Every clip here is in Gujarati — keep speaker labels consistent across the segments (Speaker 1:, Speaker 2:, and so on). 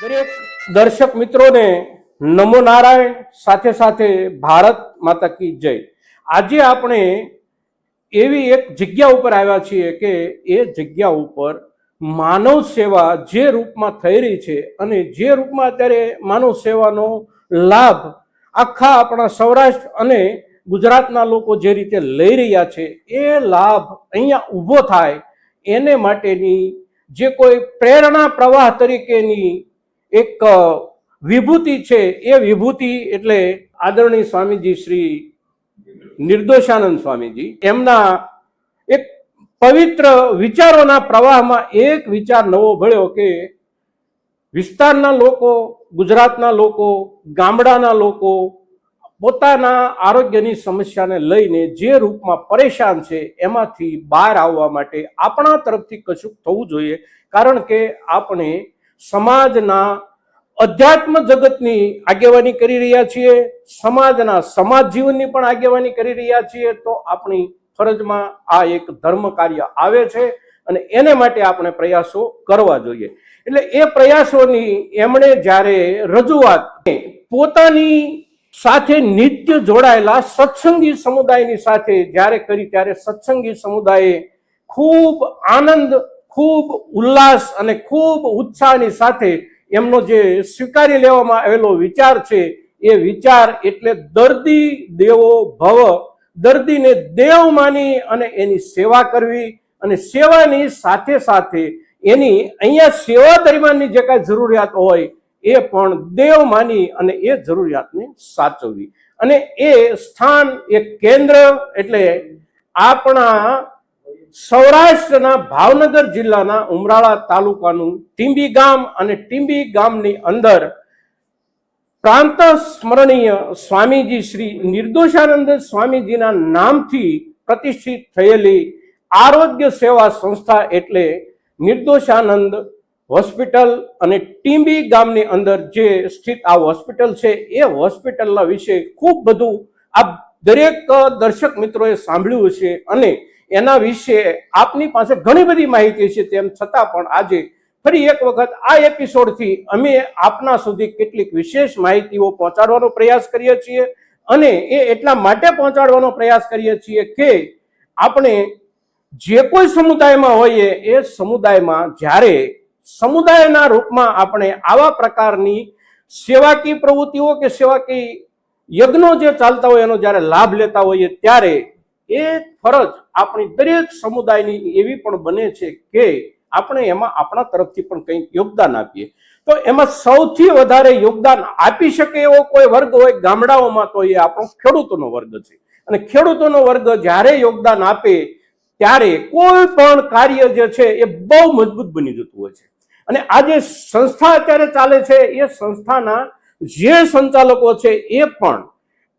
Speaker 1: દરેક દર્શક મિત્રોને નમો નારાયણ, સાથે સાથે ભારત માતા કી જય। આજે આપણે એવી એક જગ્યા ઉપર આવ્યા છીએ કે એ જગ્યા ઉપર માનવ સેવા જે રૂપમાં થઈ રહી છે અને જે રૂપમાં અત્યારે માનવ સેવાનો લાભ આખા આપણા સૌરાષ્ટ્ર અને ગુજરાતના લોકો જે રીતે લઈ રહ્યા છે એ લાભ અહીંયા ઊભો થાય એને માટેની જે કોઈ પ્રેરણા પ્રવાહ તરીકેની એક વિભૂતિ છે એ વિભૂતિ એટલે આદરણીય સ્વામીજી શ્રી નિર્દોષાનંદ સ્વામીજી। એમના એક પવિત્ર વિચારોના પ્રવાહમાં એક વિચાર નવો ભળ્યો કે વિસ્તારના લોકો, ગુજરાતના લોકો, ગામડાના લોકો પોતાના આરોગ્યની સમસ્યાને લઈને જે રૂપમાં પરેશાન છે એમાંથી બહાર આવવા માટે આપણા તરફથી કશુંક થવું જોઈએ, કારણ કે આપણે સમાજના અધ્યાત્મ જગતની આગેવાની કરી રહ્યા છીએ, સમાજના સમાજ જીવનની પણ આગેવાની કરી રહ્યા છીએ, તો આપણી ફરજમાં આ એક ધર્મ કાર્ય આવે છે અને એને માટે આપણે પ્રયાસો કરવા જોઈએ। એટલે એ પ્રયાસોની એમણે જ્યારે રજૂઆત પોતાની સાથે નિત્ય જોડાયેલા સત્સંગી સમુદાયની સાથે જ્યારે કરી ત્યારે સત્સંગી સમુદાયે ખૂબ આનંદ, ખૂબ ઉલ્લાસ અને ખૂબ ઉત્સાહની સાથે એમનો જે સ્વીકારી લેવામાં આવેલો વિચાર છે એ વિચાર એટલે દર્દી દેવો ભવ, દર્દીને દેવ માની અને એની સેવા કરવી અને સેવાની સાથે સાથે એની અહીંયા સેવા દરમિયાનની જે કાંઈ જરૂરિયાત હોય એ પણ દેવ માની અને એ જરૂરિયાતને સાચવવી। અને એ સ્થાન એક કેન્દ્ર એટલે આપણા સૌરાષ્ટ્રના ભાવનગર જિલ્લાના ઉમરાળા તાલુકાનું ટીંબી ગામ અને ટીંબી ગામની અંદર પ્રાંત સ્મરણીય સ્વામીજી શ્રી નિર્દોષાનંદ સ્વામીજીના નામથી પ્રતિષ્ઠિત થયેલી આરોગ્ય સેવા સંસ્થા એટલે નિર્દોષાનંદ હોસ્પિટલ અને ટીંબી ગામની અંદર જે સ્થિત આ હોસ્પિટલ છે એ હોસ્પિટલના વિશે ખૂબ બધું આ દરેક દર્શક મિત્રોએ સાંભળ્યું હશે અને એના વિશે આપની પાસે ઘણી બધી માહિતી છે। તેમ છતાં પણ આજે ફરી એક વખત આ એપિસોડથી અમે આપના સુધી કેટલીક વિશેષ માહિતીઓ પહોંચાડવાનો પ્રયાસ કરીએ છીએ અને એ એટલા માટે પહોંચાડવાનો પ્રયાસ કરીએ છીએ કે આપણે જે કોઈ સમુદાયમાં હોઈએ એ સમુદાયમાં જ્યારે સમુદાયના રૂપમાં આપણે આવા પ્રકારની સેવાકીય પ્રવૃત્તિઓ કે સેવાકીય યજ્ઞો જે ચાલતા હોય એનો જ્યારે લાભ લેતા હોઈએ ત્યારે એ ફરજ આપણી દરેક સમુદાયની એવી પણ બને છે કે આપણે એમાં આપણા તરફથી પણ કંઈક યોગદાન આપીએ। તો એમાં સૌથી વધારે યોગદાન આપી શકે એવો કોઈ વર્ગ હોય ગામડાઓમાં તો એ આપણો ખેડૂતોનો વર્ગ છે અને ખેડૂતોનો વર્ગ જ્યારે યોગદાન આપે ત્યારે કોઈ પણ કાર્ય જે છે એ બહુ મજબૂત બની જતું હોય છે। અને આ જે સંસ્થા અત્યારે ચાલે છે એ સંસ્થાના જે સંચાલકો છે એ પણ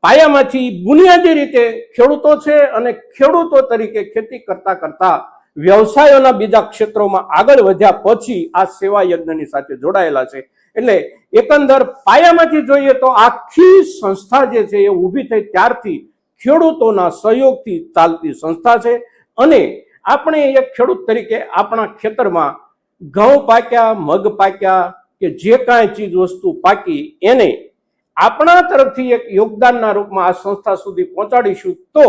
Speaker 1: પાયામાંથી બુનિયાદી રીતે ખેડૂતો છે અને ખેડૂતો તરીકે ખેતી કરતા કરતા વ્યવસાયોના બીજા ક્ષેત્રોમાં આગળ વધ્યા પછી આ સેવા યજ્ઞની સાથે જોડાયેલા છે। એટલે એકંદર પાયામાંથી જોઈએ તો આખી સંસ્થા જે છે એ ઊભી થઈ ત્યારથી ખેડૂતોના સહયોગથી ચાલતી સંસ્થા છે અને આપણે એક ખેડૂત તરીકે આપણા ખેતરમાં ઘઉં પાક્યા, મગ પાક્યા કે જે કાંઈ ચીજ વસ્તુ પાકી એને આપણા તરફથી એક યોગદાનના રૂપમાં આ સંસ્થા સુધી પહોંચાડીશું તો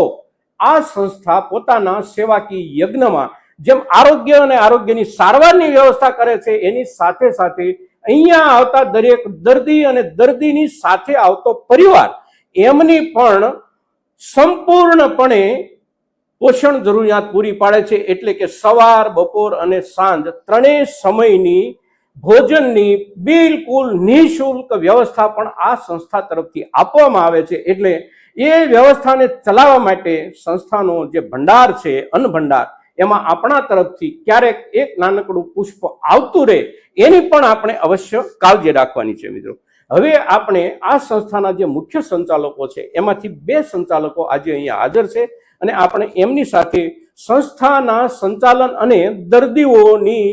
Speaker 1: આ સંસ્થા પોતાના સેવાકીય યજ્ઞમાં જેમ આરોગ્ય અને આરોગ્યની સારવારની વ્યવસ્થા કરે છે એની સાથે સાથે અહીંયા આવતા દરેક દર્દી અને દર્દીની સાથે આવતો પરિવાર એમની પણ સંપૂર્ણપણે પોષણ જરૂરિયાત પૂરી પાડે છે। એટલે કે સવાર, બપોર અને સાંજ ત્રણેય સમયની ભોજનની બિલકુલ નિઃશુલ્ક વ્યવસ્થા પણ આ સંસ્થા તરફથી આપવામાં આવે છે। એટલે એ વ્યવસ્થાને ચલાવવા માટે સંસ્થાનો જે ભંડાર છે, અન્ન ભંડાર, એમાં આપણા તરફથી ક્યારેક એક નાનકડું પુષ્પ આવતું રહે એની પણ આપણે અવશ્ય કાળજી રાખવાની છે। મિત્રો, હવે આપણે આ સંસ્થાના જે મુખ્ય સંચાલકો છે એમાંથી બે સંચાલકો આજે અહીંયા હાજર છે અને આપણે એમની સાથે સંસ્થાના સંચાલન અને દર્દીઓની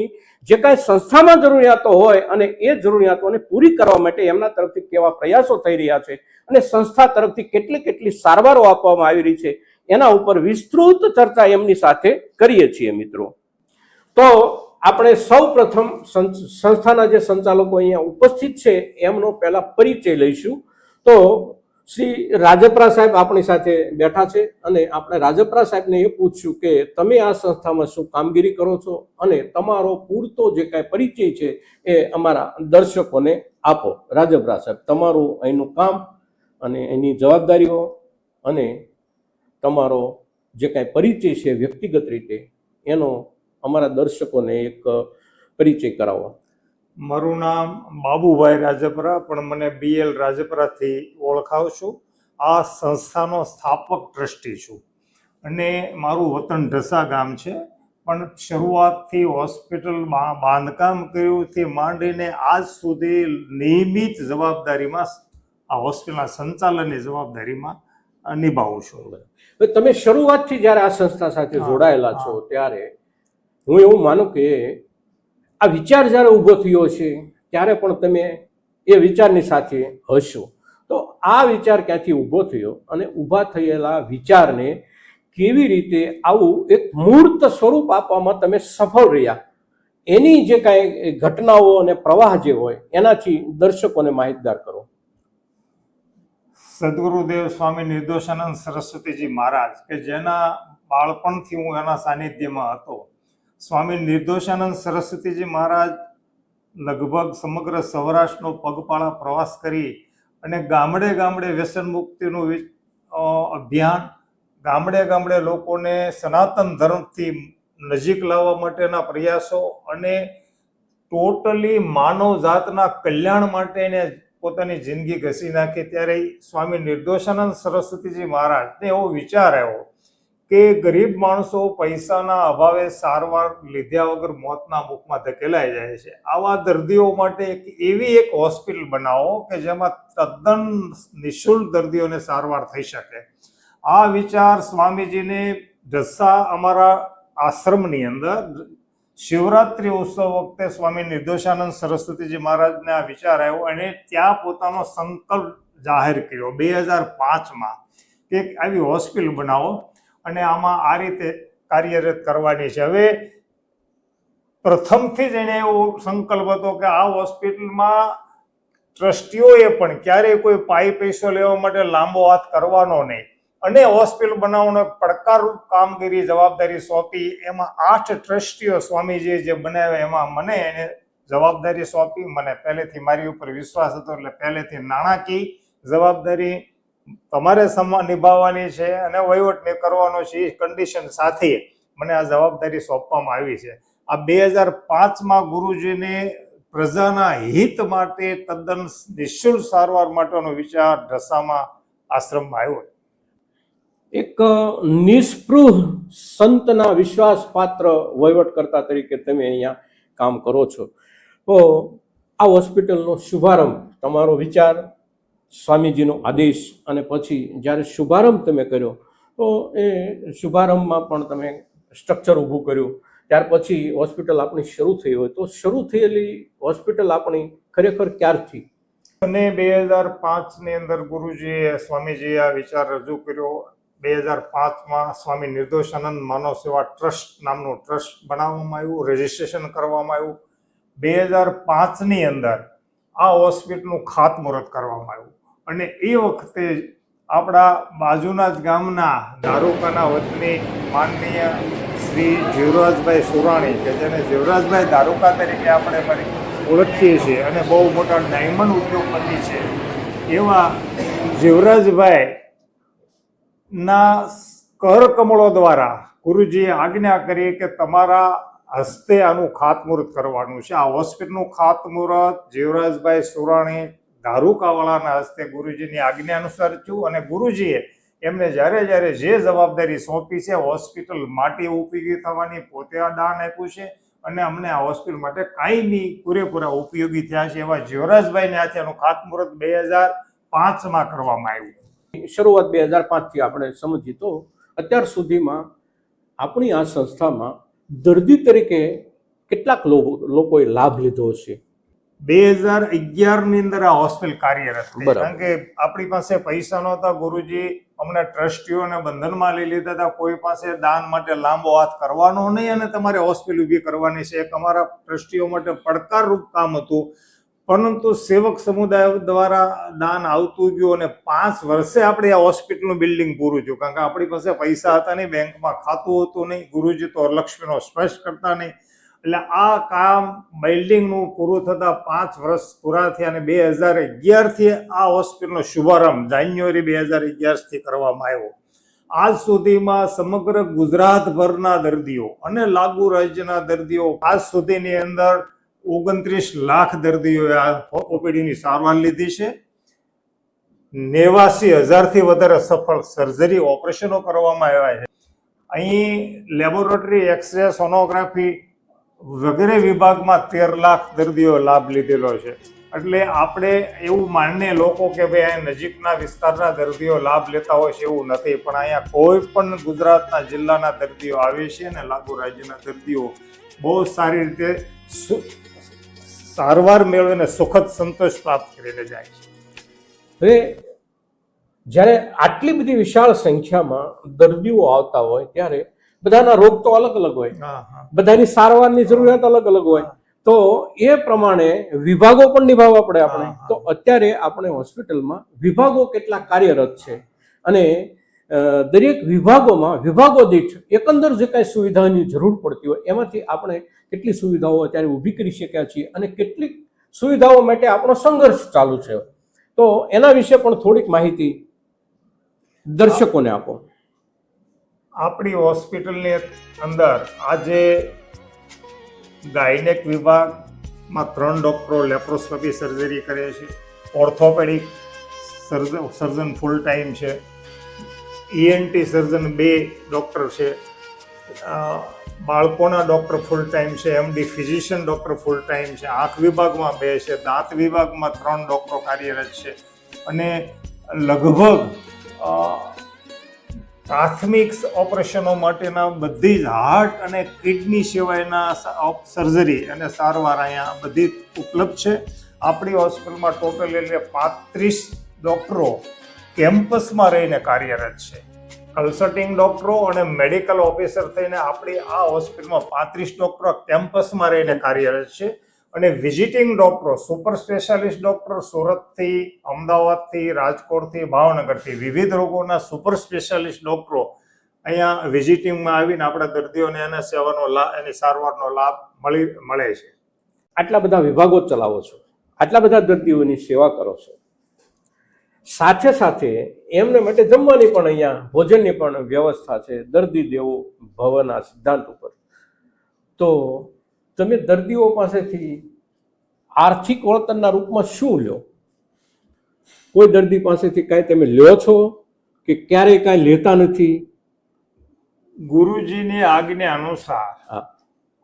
Speaker 1: જે કાંઈ સંસ્થામાં જરૂરિયાતો હોય અને એ જરૂરિયાતોને પૂરી કરવા માટે એમના તરફથી કેવા પ્રયાસો થઈ રહ્યા છે અને સંસ્થા તરફથી કેટલી સારવારો આપવામાં આવી રહી છે એના ઉપર વિસ્તૃત ચર્ચા એમની સાથે કરીએ છીએ। મિત્રો, તો આપણે સૌ પ્રથમ સંસ્થાના જે સંચાલકો અહીંયા ઉપસ્થિત છે એમનો પહેલા પરિચય લઈશું. તો શ્રી રાજપરા સાહેબ આપણી સાથે બેઠા છે અને આપણે રાજપરા સાહેબને એ પૂછશું કે તમે આ સંસ્થામાં શું કામગીરી કરો છો અને તમારો પૂરતો જે કાંઈ પરિચય છે એ અમારા દર્શકોને આપો. રાજપરા સાહેબ, તમારું અહીંનું કામ અને એની જવાબદારીઓ અને તમારો જે કાંઈ પરિચય છે વ્યક્તિગત રીતે એનો અમારા દર્શકોને એક પરિચય કરાવો.
Speaker 2: મારું નામ બાબુભાઈ રાજપરા, પણ મને BL રાજપરાથી ઓળખાવ છું. આ સંસ્થાનો સ્થાપક ટ્રસ્ટી છું અને મારું વતન ઢસા ગામ છે. પણ શરૂઆતથી હોસ્પિટલ બાંધકામ કર્યુંથી માંડીને આજ સુધી નિયમિત જવાબદારીમાં આ હોસ્પિટલના સંચાલનની જવાબદારીમાં નિભાવું છું.
Speaker 1: તમે શરૂઆતથી જ્યારે આ સંસ્થા સાથે જોડાયેલા છો ત્યારે હું એવું માનું કે આ વિચાર જ્યારે ઊભો થયો છે ત્યારે પણ તમે એ વિચારની સાથે હશો. તો આ વિચાર ક્યાંથી ઊભો થયો અને ઊભા થયેલા વિચારને કેવી રીતે આવું એક મૂર્ત સ્વરૂપ આપવામાં તમે સફળ રહ્યા, એની જે કાંઈ ઘટનાઓ અને પ્રવાહ જે હોય એનાથી દર્શકોને માહિતગાર કરો.
Speaker 2: સદગુરુદેવ સ્વામી નિર્દોષાનંદ સરસ્વતીજી મહારાજ કે જેના બાળપણથી હું એના સાનિધ્યમાં હતો. સ્વામી નિર્દોષાનંદ સરસ્વતીજી મહારાજ લગભગ સમગ્ર સૌરાષ્ટ્રનો પગપાળા પ્રવાસ કરી અને ગામડે ગામડે વ્યસન મુક્તિનું અભિયાન, ગામડે ગામડે લોકોને સનાતન ધર્મથી નજીક લાવવા માટેના પ્રયાસો અને ટોટલી માનવ જાતના કલ્યાણ માટેને પોતાની જિંદગી ઘસી નાખી. ત્યારે સ્વામી નિર્દોષાનંદ સરસ્વતીજી મહારાજને એવો વિચાર આવ્યો કે ગરીબ માણસો પૈસાના અભાવે સારવાર લીધા વગર મોતના મુખમાં ધકેલાઈ જાય છે. આવા દર્દીઓ માટે એવી એક હોસ્પિટલ બનાવો કે જેમાં તદ્દન નિઃશુલ્ક દર્દીઓને સારવાર થઈ શકે. આ વિચાર સ્વામીજીને ઢસા અમારા આશ્રમની અંદર શિવરાત્રિ ઉત્સવ વખતે સ્વામી નિર્દોષાનંદ સરસ્વતીજી મહારાજને આ વિચાર આવ્યો અને ત્યાં પોતાનો સંકલ્પ જાહેર કર્યો 2005માં કે આવી હોસ્પિટલ બનાવો અને આમાં આ રીતે કાર્યરત કરવાની છે. હવે પ્રથમથી જ એને એવો સંકલ્પ હતો કે આ હોસ્પિટલમાં ટ્રસ્ટીઓએ પણ ક્યારેય કોઈ પૈસો લેવા માટે લાંબો હાથ કરવાનો નહીં અને હોસ્પિટલ બનાવવાનો પડકારરૂપ કામગીરી જવાબદારી સોંપી. એમાં 8 ટ્રસ્ટીઓ સ્વામીજીએ જે બનાવ્યા એમાં મને એને જવાબદારી સોંપી. મને પહેલેથી મારી ઉપર વિશ્વાસ હતો એટલે પહેલેથી નાણાકીય જવાબદારી તમારે નિભાવવાની છે અને વહીવટ કરવાનો છે એ કન્ડિશન સાથે મને આ જવાબદારી સોંપવામાં આવી છે. આ 2005માં ગુરુજીને પ્રજાના હિત માટે તદ્દન નિઃશુલ્ક સારવાર માટેનો વિચાર ઢસામાં આશ્રમમાં આવ્યો.
Speaker 1: એક નિષ્પૃહ સંતના વિશ્વાસપાત્ર વહીવટકર્તા તરીકે તમે અહીંયા કામ કરો છો. તો આ હોસ્પિટલનો શુભારંભ, તમારો વિચાર, સ્વામીજીનો આદેશ અને પછી જ્યારે શુભારંભ તમે કર્યો તો એ શુભારંભમાં પણ તમે સ્ટ્રક્ચર ઊભું કર્યું, ત્યાર પછી હોસ્પિટલ આપણી શરૂ થઈ હોય તો શરૂ થયેલી હોસ્પિટલ આપણી ખરેખર ક્યારથી?
Speaker 2: અને 2005ની અંદર ગુરુજીએ સ્વામીજીએ આ વિચાર રજૂ કર્યો. 2005માં સ્વામી નિર્દોષાનંદ માનવ સેવા ટ્રસ્ટ નામનું ટ્રસ્ટ બનાવવામાં આવ્યું, રજીસ્ટ્રેશન કરવામાં આવ્યું. 2005ની અંદર આ હોસ્પિટલનું ખાતમુહૂર્ત કરવામાં આવ્યું અને એ વખતે આપણા બાજુના જ ગામના ધારુકાના વતની માનનીય શ્રી જીવરાજભાઈ સુરાણી કે જેને જીવરાજભાઈ ધારુકા તરીકે આપણે ઓળખીએ છીએ અને બહુ મોટા ડાયમંડ ઉદ્યોગપતિ છે, એવા જીવરાજભાઈ ના કરકમળો દ્વારા ગુરુજીએ આજ્ઞા કરી કે તમારા હસ્તે આનું ખાતમુહૂર્ત કરવાનું છે. આ હોસ્પિટલનું ખાતમુહૂર્ત જીવરાજભાઈ સુરાણી ધારુકાવાળાના હસ્તે ગુરુજીની આજ્ઞા અનુસાર થયું અને ગુરુજીએ એમને જ્યારે જ્યારે જે જવાબદારી સોંપી છે હોસ્પિટલ માટે ઉપયોગી થવાની પોતે આ દાન આપ્યું છે અને અમને આ હોસ્પિટલ માટે કાયમી પૂરેપૂરા ઉપયોગી થયા છે. એવા જીવરાજભાઈને હાથે આનું ખાતમુહૂર્ત 2005માં કરવામાં આવ્યું.
Speaker 1: શરૂઆત 2005થી આપણે સમજીએ તો અત્યાર સુધીમાં આપણી આ સંસ્થામાં દર્દી તરીકે કેટલાક લોકોએ લાભ લીધો છે?
Speaker 2: 2011ની અંદર આ હોસ્પિટલ કાર્યરત થઈ, કારણ કે આપણી પાસે પૈસા નહોતા. ગુરુજી અમને ટ્રસ્ટીઓને બંધનમાં લઈ લીધા હતા. કોઈ પાસે દાન માટે લાંબો હાથ કરવાનો નહીં અને તમારે હોસ્પિટલ ઊભી કરવાની છે. એક અમારા ટ્રસ્ટીઓ માટે પડકારરૂપ કામ હતું. પરંતુ સેવક સમુદાય દ્વારા દાન આવતું ગયું અને 5 વર્ષે આપણે આ હોસ્પિટલનું બિલ્ડિંગ પૂરું થયું. કારણ કે આપણી પાસે પૈસા હતા નહીં, બેંકમાં ખાતું હતું નહીં, ગુરુજી તો લક્ષ્મીનો સ્પર્શ કરતા નહીં. એટલે આ કામ બિલ્ડિંગનું પૂરું થતા 5 વર્ષ પૂરા થયા અને 2011 થી આ હોસ્પિટલનો શુભારંભ જાન્યુઆરી 2011 થી કરવામાં આવ્યો. આજ સુધીમાં સમગ્ર ગુજરાતભરના દર્દીઓ અને લાગુ રાજ્યના દર્દીઓ આજ સુધીની અંદર 29 લાખ દર્દીઓએ આ ઓપીડીની સારવાર લીધી છે. 89,000 થી વધારે સફળ સર્જરી ઓપરેશનો કરવામાં આવ્યા છે. અહીં લેબોરેટરી, એક્સરે, સોનોગ્રાફી વગેરે વિભાગમાં 13 લાખ દર્દીઓ લાભ લીધેલો છે. એટલે આપણે એવું માનીએ લોકો કે ભાઈ અહીંયા નજીકના વિસ્તારના દર્દીઓ લાભ લેતા હોય છે, એવું નથી. પણ અહીંયા કોઈ પણ ગુજરાતના જિલ્લાના દર્દીઓ આવે છે અને લાગુ રાજ્યના દર્દીઓ બહુ સારી રીતે સારવાર મેળવીને સુખદ સંતોષ પ્રાપ્ત કરીને જાય છે.
Speaker 1: હવે જ્યારે આટલી બધી વિશાળ સંખ્યામાં દર્દીઓ આવતા હોય ત્યારે બધાના રોગ તો અલગ અલગ હોય, બધાની સારવારની જરૂરિયાત અલગ અલગ હોય, તો એ પ્રમાણે વિભાગો પણ નિભાવવા પડે આપણે. તો અત્યારે આપણે હોસ્પિટલમાં વિભાગો કેટલા કાર્યરત છે અને દરેક વિભાગોમાં વિભાગો દીઠ એકંદર જે કાંઈ સુવિધાની જરૂર પડતી હોય એમાંથી આપણે કેટલી સુવિધાઓ અત્યારે ઊભી કરી શક્યા છીએ અને કેટલીક સુવિધાઓ માટે આપણો સંઘર્ષ ચાલુ છે. તો એના વિશે પણ થોડીક માહિતી દર્શકોને આપો.
Speaker 2: આપણી હોસ્પિટલની અંદર આજે ગાયનેક વિભાગમાં 3 ડૉક્ટરો લેપ્રોસ્કોપી સર્જરી કરે છે. ઓર્થોપેડિક સર્જન ફૂલ ટાઈમ છે. ENT સર્જન 2 ડૉક્ટર છે. બાળકોના ડૉક્ટર ફૂલ ટાઈમ છે. MD physician doctor full time છે. આંખ વિભાગમાં 2 છે. દાંત વિભાગમાં 3 ડૉક્ટરો કાર્યરત છે. અને લગભગ પ્રાથમિક ઓપરેશનો માટેના બધી જ હાર્ટ અને કિડની સિવાયના સર્જરી અને સારવાર અહીંયા બધી ઉપલબ્ધ છે. આપણી હોસ્પિટલમાં ટોટલ એટલે 35 ડૉક્ટરો કેમ્પસમાં રહીને કાર્યરત છે. કન્સલ્ટિંગ ડૉક્ટરો અને મેડિકલ ઓફિસર થઈને આપણી આ હોસ્પિટલમાં 35 ડૉક્ટરો કેમ્પસમાં રહીને કાર્યરત છે. અને વિઝિટિંગ ડૉક્ટરો, સુપર સ્પેશિયાલિસ્ટ ડૉક્ટર સુરતથી, અમદાવાદથી, રાજકોટથી, ભાવનગરથી વિવિધ રોગોના સુપર સ્પેશિયાલિસ્ટ ડૉક્ટરો અહીંયા વિઝિટિંગમાં આવીને આપણા દર્દીઓને એના સેવાનો લાભ, એની સારવારનો લાભ મળે છે.
Speaker 1: આટલા બધા વિભાગો ચલાવો છો, આટલા બધા દર્દીઓની સેવા કરો છો, સાથે સાથે એમને માટે જમવાની પણ અહીંયા ભોજનની પણ વ્યવસ્થા છે દર્દી દેવો ભવના સિદ્ધાંત ઉપર. તો તમે દર્દીઓ પાસેથી આર્થિક વળતરના રૂપમાં શું લ્યો? કોઈ દર્દી પાસેથી કાંઈ તમે લ્યો છો કે ક્યારેય કાંઈ લેતા નથી?
Speaker 2: ગુરુજીની આજ્ઞા અનુસાર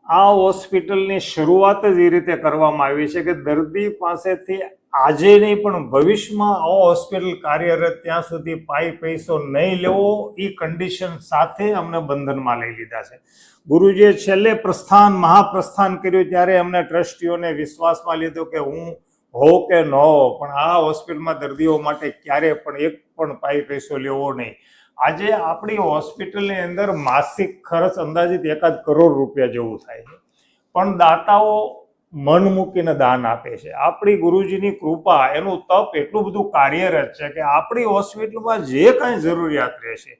Speaker 2: આ હોસ્પિટલની શરૂઆત જ એ રીતે કરવામાં આવી છે કે દર્દી પાસેથી આજે નહીં પણ ભવિષ્યમાં આ હોસ્પિટલ કાર્યરત ત્યાં સુધી પૈસો નહીં લેવો, એ કન્ડિશન સાથે અમને બંધનમાં લઈ લીધા છે. ગુરુજીએ છેલ્લે મહાપ્રસ્થાન કર્યું ત્યારે અમને ટ્રસ્ટીઓને વિશ્વાસમાં લીધો કે હું હો કે ન હો પણ આ હોસ્પિટલમાં દર્દીઓ માટે ક્યારે પણ એક પણ પૈસો લેવો નહીં. આજે આપણી હોસ્પિટલની અંદર માસિક ખર્ચ અંદાજિત 1 કરોડ રૂપિયા જેવું થાય છે, પણ દાતાઓ મન મૂકીને દાન આપે છે. આપણી ગુરુજીની કૃપા, એનું તપ એટલું બધું કાર્યરત છે કે આપણી હોસ્પિટલમાં જે કાંઈ જરૂરિયાત રહેશે,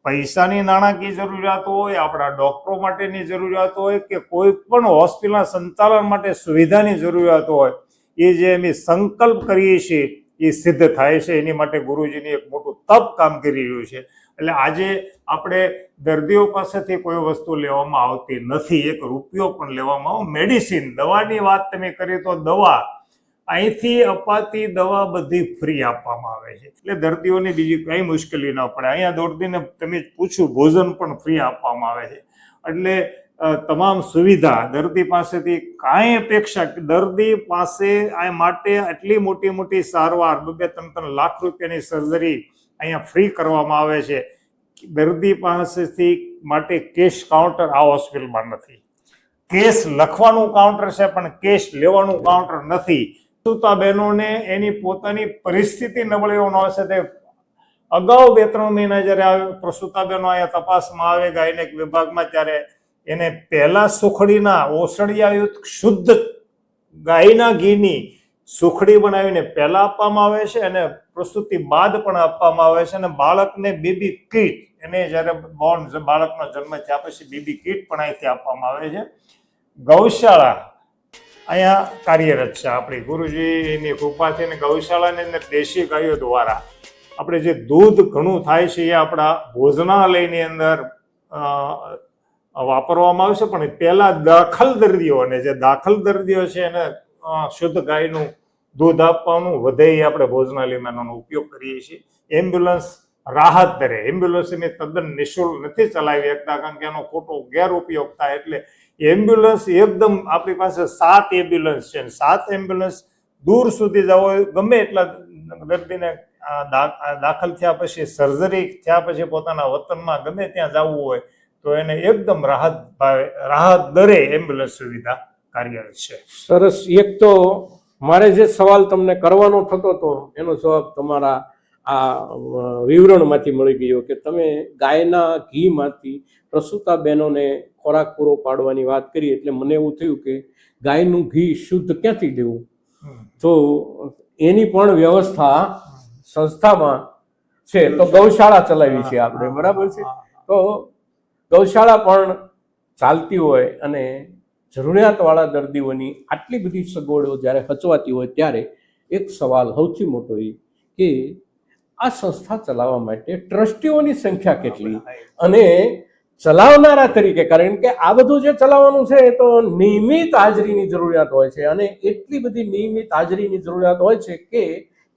Speaker 2: પૈસાની નાણાકીય જરૂરિયાત હોય, આપણા ડૉક્ટરો માટેની જરૂરિયાત હોય કે કોઈ પણ હોસ્પિટલના સંચાલન માટે સુવિધાની જરૂરિયાત હોય, એ જે અમે સંકલ્પ કરીએ છીએ એ સિદ્ધ થાય છે. એની માટે ગુરુજીની એક મોટું તપ કામ કરી રહ્યું છે. એટલે આજે આપણે દર્દીઓ પાસેથી કોઈ વસ્તુ લેવામાં આવતી નથી, 1 રૂપિયો પણ લેવામાં આવે. મેડિસિન, દવાની વાત તમે કરી તો દવા અહીંથી અપાતી દવા બધી ફ્રી આપવામાં આવે છે. એટલે દર્દીઓને બીજી કઈ મુશ્કેલી ન પડે. અહીંયા દર્દીને તમે પૂછ્યું, ભોજન પણ ફ્રી આપવામાં આવે છે. એટલે તમામ સુવિધા દર્દી પાસેથી કાંઈ અપેક્ષા, દર્દી પાસે આ માટે આટલી મોટી સારવાર 2-3 લાખ રૂપિયાની સર્જરી અહીંયા ફ્રી કરવામાં આવે છે. દર્દી પાસેથી માટે કેશ કાઉન્ટર આ હોસ્પિટલમાં નથી. કેસ લખવાનું કાઉન્ટર છે પણ કેશ લેવાનું કાઉન્ટર નથી. સુતા બહેનોને એની પોતાની પરિસ્થિતિ નબળી હોવાનો છે તે અગાઉ 2-3 મહિના જ્યારે પ્રસૂતાબેનો અહીંયા તપાસમાં આવે ગાયનેક વિભાગમાં, ત્યારે એને પહેલા સુખડીના ઓસડિયાયુક્ત શુદ્ધ ગાયના ઘીની સુખડી બનાવીને પહેલા આપવામાં આવે છે અને પ્રસૂતિ બાદ પણ આપવામાં આવે છે. અને બાળકને બેબી કીટ, એને જ્યારે બાળકનો જન્મ થયા પછી બેબી કીટ પણ અહીંથી આપવામાં આવે છે. ગૌશાળા અહીંયા કાર્યરત છે આપણી ગુરુજીની કૃપાથી, અને ગૌશાળાની અંદર દેશી ગાયો દ્વારા આપણે જે દૂધ ઘણું થાય છે એ આપણા ભોજનાલયની અંદર વાપરવામાં આવે છે. પણ પહેલા દાખલ દર્દીઓ છે એને શુદ્ધ ગાયનું દૂધ આપવાનું વધે એ આપણે ભોજનાલયમાં એનો ઉપયોગ કરીએ છીએ. એમ્બ્યુલન્સ રાહત દરે, એમ્બ્યુલન્સની તદ્દન નિઃશુલ્ક નથી ચલાવી શકતા કારણ કે એનો ખોટો ગેરઉપયોગ થાય, એટલે એમ્બ્યુલન્સ એકદમ આપણી પાસે 7 એમ્બ્યુલન્સ છે. 7 એમ્બ્યુલન્સ દૂર સુધી જવો હોય, ગમે એટલા દર્દીને દાખલ થયા પછી, સર્જરી થયા પછી પોતાના વતનમાં ગમે ત્યાં જવું હોય તો એને એકદમ રાહત દરે એમ્બ્યુલન્સ સુવિધા કાર્યરત છે.
Speaker 1: સરસ. એક તો મારે જે સવાલ તમને કરવાનો થતો હતો એનો જવાબ તમારા આ વિવરણમાંથી મળી ગયો કે તમે ગાયના ઘીમાંથી પ્રસૂતા બહેનોને ખોરાક પૂરો પાડવાની વાત કરી, એટલે મને એવું થયું કે ગાયનું ઘી શુદ્ધ ક્યાંથી લેવું, તો એની પણ વ્યવસ્થા સંસ્થામાં છે. તો ગૌશાળા ચલાવી છે આપણે, બરાબર છે. તો ગૌશાળા પણ ચાલતી હોય અને જરૂરિયાતવાળા દર્દીઓની આટલી બધી સગવડો જ્યારે હચવાતી હોય ત્યારે એક સવાલ સૌથી મોટો એ કે આ સંસ્થા ચલાવવા માટે ટ્રસ્ટીઓની સંખ્યા કેટલી, અને ચલાવનારા તરીકે, કારણ કે આ બધું જે ચલાવવાનું છે એ તો નિયમિત હાજરીની જરૂરિયાત હોય છે, અને એટલી બધી નિયમિત હાજરીની જરૂરિયાત હોય છે કે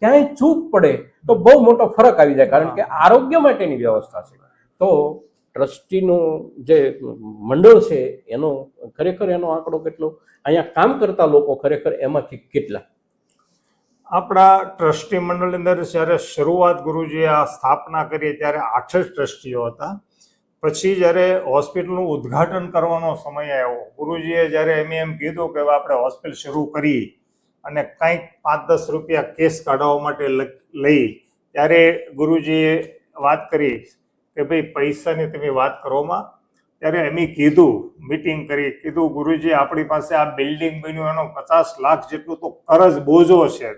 Speaker 1: ક્યાંય ચૂક પડે તો બહુ મોટો ફરક આવી જાય, કારણ કે આરોગ્ય માટેની વ્યવસ્થા છે. તો ટ્રસ્ટીનું જે મંડળ છે એનો ખરેખર એનો આંકડો કેટલો, અહીંયા કામ કરતા લોકો ખરેખર એમાંથી કેટલા?
Speaker 2: આપણા ટ્રસ્ટી મંડળની અંદર જ્યારે શરૂઆત ગુરુજીએ આ સ્થાપના કરી ત્યારે 8 જ ટ્રસ્ટીઓ હતા. પછી જ્યારે હોસ્પિટલનું ઉદ્ઘાટન કરવાનો સમય આવ્યો, ગુરુજીએ જ્યારે એમ કીધું કે આપણે હોસ્પિટલ શરૂ કરી અને કંઈક 5-10 રૂપિયા કેસ કાઢવા માટે લઈ, ત્યારે ગુરુજીએ વાત કરી કે ભાઈ પૈસાની તમે વાત કરોમાં. ત્યારે એમ કીધું, મિટિંગ કરી, કીધું ગુરુજી આપણી પાસે આ બિલ્ડિંગ બન્યું એનો 50 લાખ જેટલું તો કરજ બોજો છે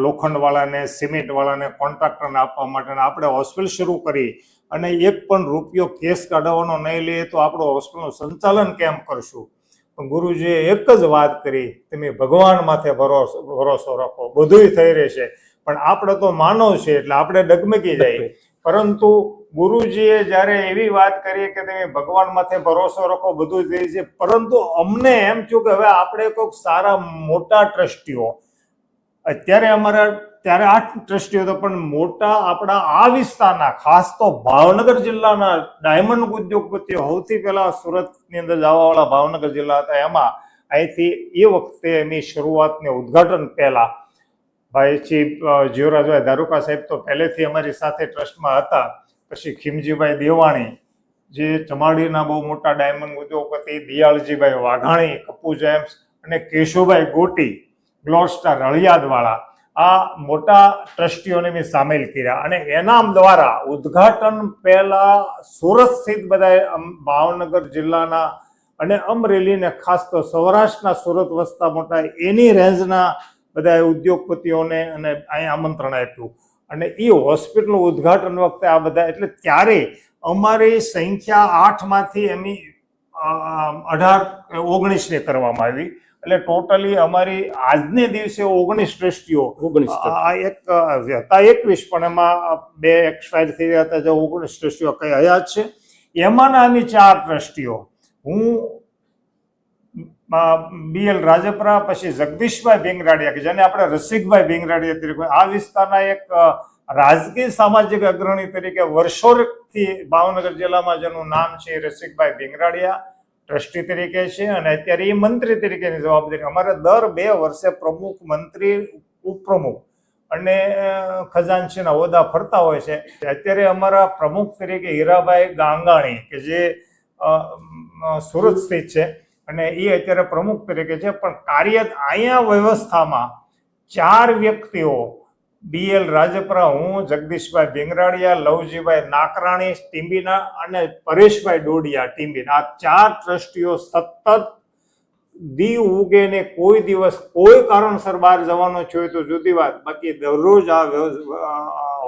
Speaker 2: લોખંડવાળાને, સિમેન્ટવાળાને, કોન્ટ્રાક્ટરને આપવા માટે. આપણે હોસ્પિટલ શરૂ કરી અને 1 પણ રૂપિયો કેસ કાઢવાનો નહીં લઈએ તો આપણું હોસ્પિટલનું સંચાલન કેમ કરશું? પણ ગુરુજીએ એક જ વાત કરી, તમે ભગવાન માથે ભરોસો રાખો, બધુંય થઈ રહેશે. પણ આપણે તો માનવ છે એટલે આપણે ડગમગી જાય. પરંતુ ગુરુજીએ જ્યારે એવી વાત કરી કે તમે ભગવાન માથે ભરોસો રાખો, બધું થઈ છે, પરંતુ અમને એમ થયું કે હવે આપણે કોઈક સારા મોટા ટ્રસ્ટીઓ, અત્યારે અમારા ત્યારે 8 ટ્રસ્ટીઓ હતા, પણ મોટા આપણા આ વિસ્તારના, ખાસ તો ભાવનગર જિલ્લાના ડાયમંડ ઉદ્યોગપતિઓ, સૌથી પહેલા સુરતની અંદર જવાવાળા ભાવનગર જિલ્લા હતા, એમાં અહીંથી એ વખતે એની શરૂઆતને ઉદ્ઘાટન પહેલા ભાઈ ચીફ જીવરાજભાઈ ધારુકા સાહેબ તો પહેલેથી અમારી સાથે ટ્રસ્ટમાં હતા. પછી ખીમજીભાઈ દેવાણી જે ચમાડીના બહુ મોટા ડાયમંડ ઉદ્યોગપતિ, દિયાળજીભાઈ વાઘાણી કપૂ જેમ્સ, અને કેશુભાઈ ગોટી ગ્લોસ્ટાર રળિયાદવાળા, આ મોટા ટ્રસ્ટીઓને મેં સામેલ કર્યા. અને એના દ્વારા ઉદ્ઘાટન પહેલા સુરત સ્થિત બધા ભાવનગર જિલ્લાના અને અમરેલીને, ખાસ તો સૌરાષ્ટ્રના સુરત વસતા મોટા એની રેન્જના બધા ઉદ્યોગપતિઓને અને અહીંયા આમંત્રણ આપ્યું. અને એ હોસ્પિટલનું ઉદ્ઘાટન વખતે આ બધા, એટલે ત્યારે અમારી સંખ્યા 8માંથી એમની 18-19 કરવામાં આવી. એટલે ટોટલી અમારી આજને દિવસે 19 ટ્રસ્ટીઓ, એક હતા 21 પણ એમાં 2 એક્સપાયર થઈ ગયા હતા, જે 19 ટ્રસ્ટીઓ કઈ હયાત છે. એમાંના અમે 4 ટ્રસ્ટીઓ, હું, BL રાજપરા, પછી જગદીશભાઈ ભીંગરાડિયા કે જેને આપણે રસિકભાઈ ભીંગરાડિયા તરીકે, આ વિસ્તારના એક રાજકીય સામાજિક અગ્રણી તરીકે વર્ષોથી ભાવનગર જિલ્લામાં જેનું નામ છે રસિકભાઈ ભીંગરાડિયા ટ્રસ્ટી તરીકે છે, અને અત્યારે એ મંત્રી તરીકેની જવાબદારી. અમારે દર 2 વર્ષે પ્રમુખ, મંત્રી, ઉપપ્રમુખ અને ખજાનચીના હોદ્દા ફરતા હોય છે. અત્યારે અમારા પ્રમુખ તરીકે હીરાભાઈ ગાંગાણી કે જે સુરત સ્થિત છે, અને એ અત્યારે પ્રમુખ તરીકે છે. પણ કાર્ય અહીંયા વ્યવસ્થામાં 4 વ્યક્તિઓ BL રાજપરા, હું જગદીશભાઈ બેંગરાડિયા, લવજીભાઈ નાકરાણી ટીંબીના અને પરેશભાઈ ડોડિયા ટીંબીના, આ 4 ટ્રસ્ટીઓ સતત દી ઉગે ને કોઈ દિવસ કોઈ કારણસર બહાર જવાનો છે તો જુદી વાત, બાકી દરરોજ આ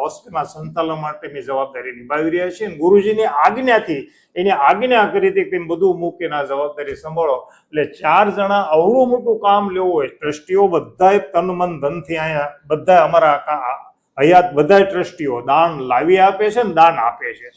Speaker 2: હોસ્પિટલના સંચાલન માટેની જવાબદારી નિભાવી રહ્યા છે. ગુરુજીની આજ્ઞાથી એની આજ્ઞા કરી હતી કે બધું મૂકીને આ જવાબદારી સંભાળો. એટલે 4 જણા અવળું મોટું કામ લેવું હોય, ટ્રસ્ટીઓ બધાય તન મન ધનથી અહીંયા બધા અમારા હયાત બધા ટ્રસ્ટીઓ દાન લાવી આપે છે ને દાન આપે છે.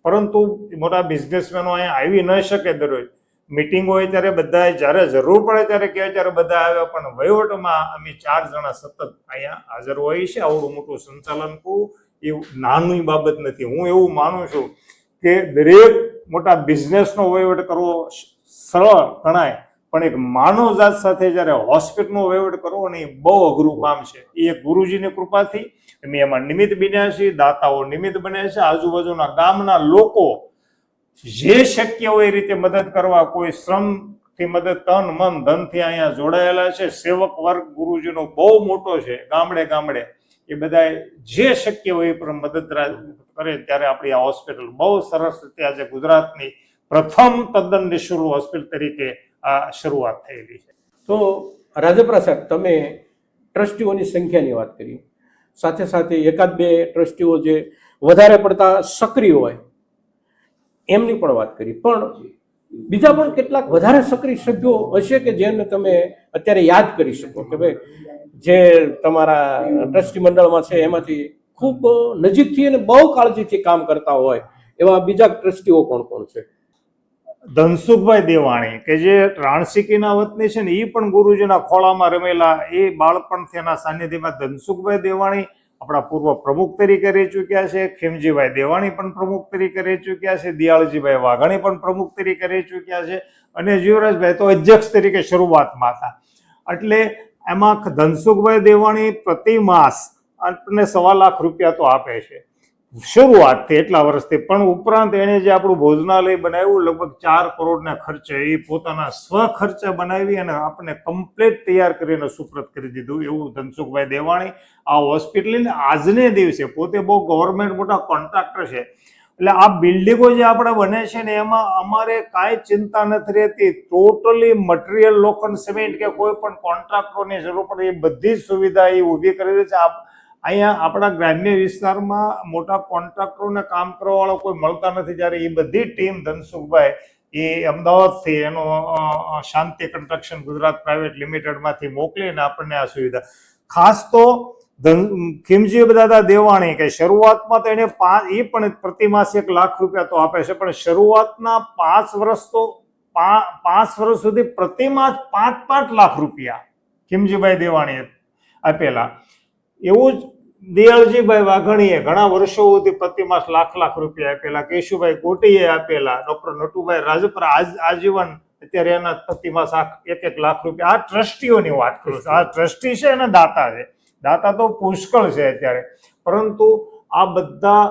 Speaker 2: પરંતુ મોટા બિઝનેસમેનો અહીંયા આવી ન શકે દરરોજ. મીટિંગ હોય ત્યારે બધા જ્યારે જરૂર પડે ત્યારે કહેવાય ત્યારે બધા આવ્યા, પણ વહીવટમાં અમે 4 જણા સતત અહીંયા હાજર હોઈએ છીએ. આવડું મોટું સંચાલન કરવું એ નાની બાબત નથી. હું એવું માનું છું કે દરેક મોટા બિઝનેસનો વહીવટ કરવો સરળ ગણાય, પણ એક માનવજાત સાથે જ્યારે હોસ્પિટલનો વહીવટ કરવો ને એ બહુ અઘરું કામ છે. એ એક ગુરુજીની કૃપાથી અમે એમાં નિમિત્ત બન્યા છીએ, દાતાઓ નિમિત્ત બન્યા છે. આજુબાજુના ગામના લોકો જે શક્ય હોય એ રીતે મદદ કરવા, કોઈ શ્રમથી મદદ, તન મન ધનથી અહીંયા જોડાયેલા છે. સેવક વર્ગ ગુરુજીનો બહુ મોટો છે, ગામડે ગામડે. એ બધા જે શક્ય હોય એ પણ મદદ કરે. ત્યારે આપણી આ હોસ્પિટલ બહુ સરસ રીતે આજે ગુજરાતની પ્રથમ તદ્દન નિઃશુલ્ક હોસ્પિટલ તરીકે આ શરૂઆત થયેલી છે.
Speaker 1: તો રાજપરા સાહેબ, તમે ટ્રસ્ટીઓની સંખ્યાની વાત કરી, સાથે સાથે એકાદ બે ટ્રસ્ટીઓ જે વધારે પડતા સક્રિય હોય એમની પણ વાત કરી, પણ બીજા પણ કેટલાક વધારે સક્રિય સભ્યો હશે કે જેને તમે અત્યારે યાદ કરી શકો કે ભાઈ જે તમારા ટ્રસ્ટી મંડળમાં છે એમાંથી ખૂબ નજીકથી અને બહુ કાળજીથી કામ કરતા હોય એવા બીજા ટ્રસ્ટીઓ કોણ કોણ છે?
Speaker 2: ધનસુખભાઈ દેવાણી કે જે રાણસીકીના વતની છે ને, એ પણ ગુરુજીના ખોળામાં રમેલા. એ બાળપણથી એના સાનિધ્યમાં ધનસુખભાઈ દેવાણી આપણા પૂર્વ પ્રમુખ તરીકે રહી ચૂક્યા છે. ખીમજીભાઈ દેવાણી પણ પ્રમુખ તરીકે રહી ચૂક્યા છે. દિયાળજીભાઈ વાઘાણી પણ પ્રમુખ તરીકે રહી ચૂક્યા છે. અને જીવરાજભાઈ તો અધ્યક્ષ તરીકે શરૂઆતમાં હતા. એટલે એમાં ધનસુખભાઈ દેવાણી પ્રતિ માસ આપણને 1.25 લાખ રૂપિયા તો આપે છે શરૂઆતથી, એટલા વર્ષથી. પણ ઉપરાંત એને જે આપણું ભોજનાલય બનાવ્યું લગભગ 4 કરોડના ખર્ચે, એ પોતાના સ્વખર્ચે બનાવી અને આપણને કમ્પ્લીટ તૈયાર કરીને સુપ્રત કરી દીધું. એવું ધનસુખભાઈ દેવાણી આ હોસ્પિટલને આજને દિવસે, પોતે બહુ ગવર્મેન્ટ મોટા કોન્ટ્રાક્ટર છે, એટલે આ બિલ્ડિંગો જે આપણે બને છે ને એમાં અમારે કાંઈ ચિંતા નથી રહેતી. ટોટલી મટીરિયલ, લોખંડ, સિમેન્ટ કે કોઈ પણ કોન્ટ્રાક્ટરોની જરૂર પડે એ બધી જ સુવિધા એ ઊભી કરી દે છે. અહીંયા આપણા ગ્રામ્ય વિસ્તારમાં મોટા કોન્ટ્રાક્ટરોને કામ કરવાવાળો કોઈ મળતા નથી, જ્યારે એ બધી ટીમ ધનસુખભાઈ એ અમદાવાદથી એનો શાંતિ કન્સ્ટ્રક્શન ગુજરાત પ્રાઇવેટ લિમિટેડમાંથી મોકલીને આપણને આ સુવિધા. ખાસ તો ખીમજી દાદા દેવાણી કે શરૂઆતમાં તો એને એ પણ પ્રતિમાસ 1 લાખ રૂપિયા તો આપે છે, પણ શરૂઆતના 5 વર્ષ તો 5 વર્ષ સુધી પ્રતિમાસ 5-5 લાખ રૂપિયા ખીમજીભાઈ દેવાણીએ આપેલા. એવું જ દિયાળજીભાઈ વાઘાણીએ ઘણા વર્ષો સુધી પ્રતિમાસ લાખ રૂપિયા આપેલા. કેશુભાઈ કોટીએ આપેલા. ડોક્ટર નટુભાઈ રાજપરા આજીવન અત્યારે એના પ્રતિમાસ 1-1 લાખ રૂપિયા. આ ટ્રસ્ટીઓની વાત કરું છું. આ ટ્રસ્ટી છે અને દાતા છે. દાતા તો પુષ્કળ છે અત્યારે, પરંતુ આ બધા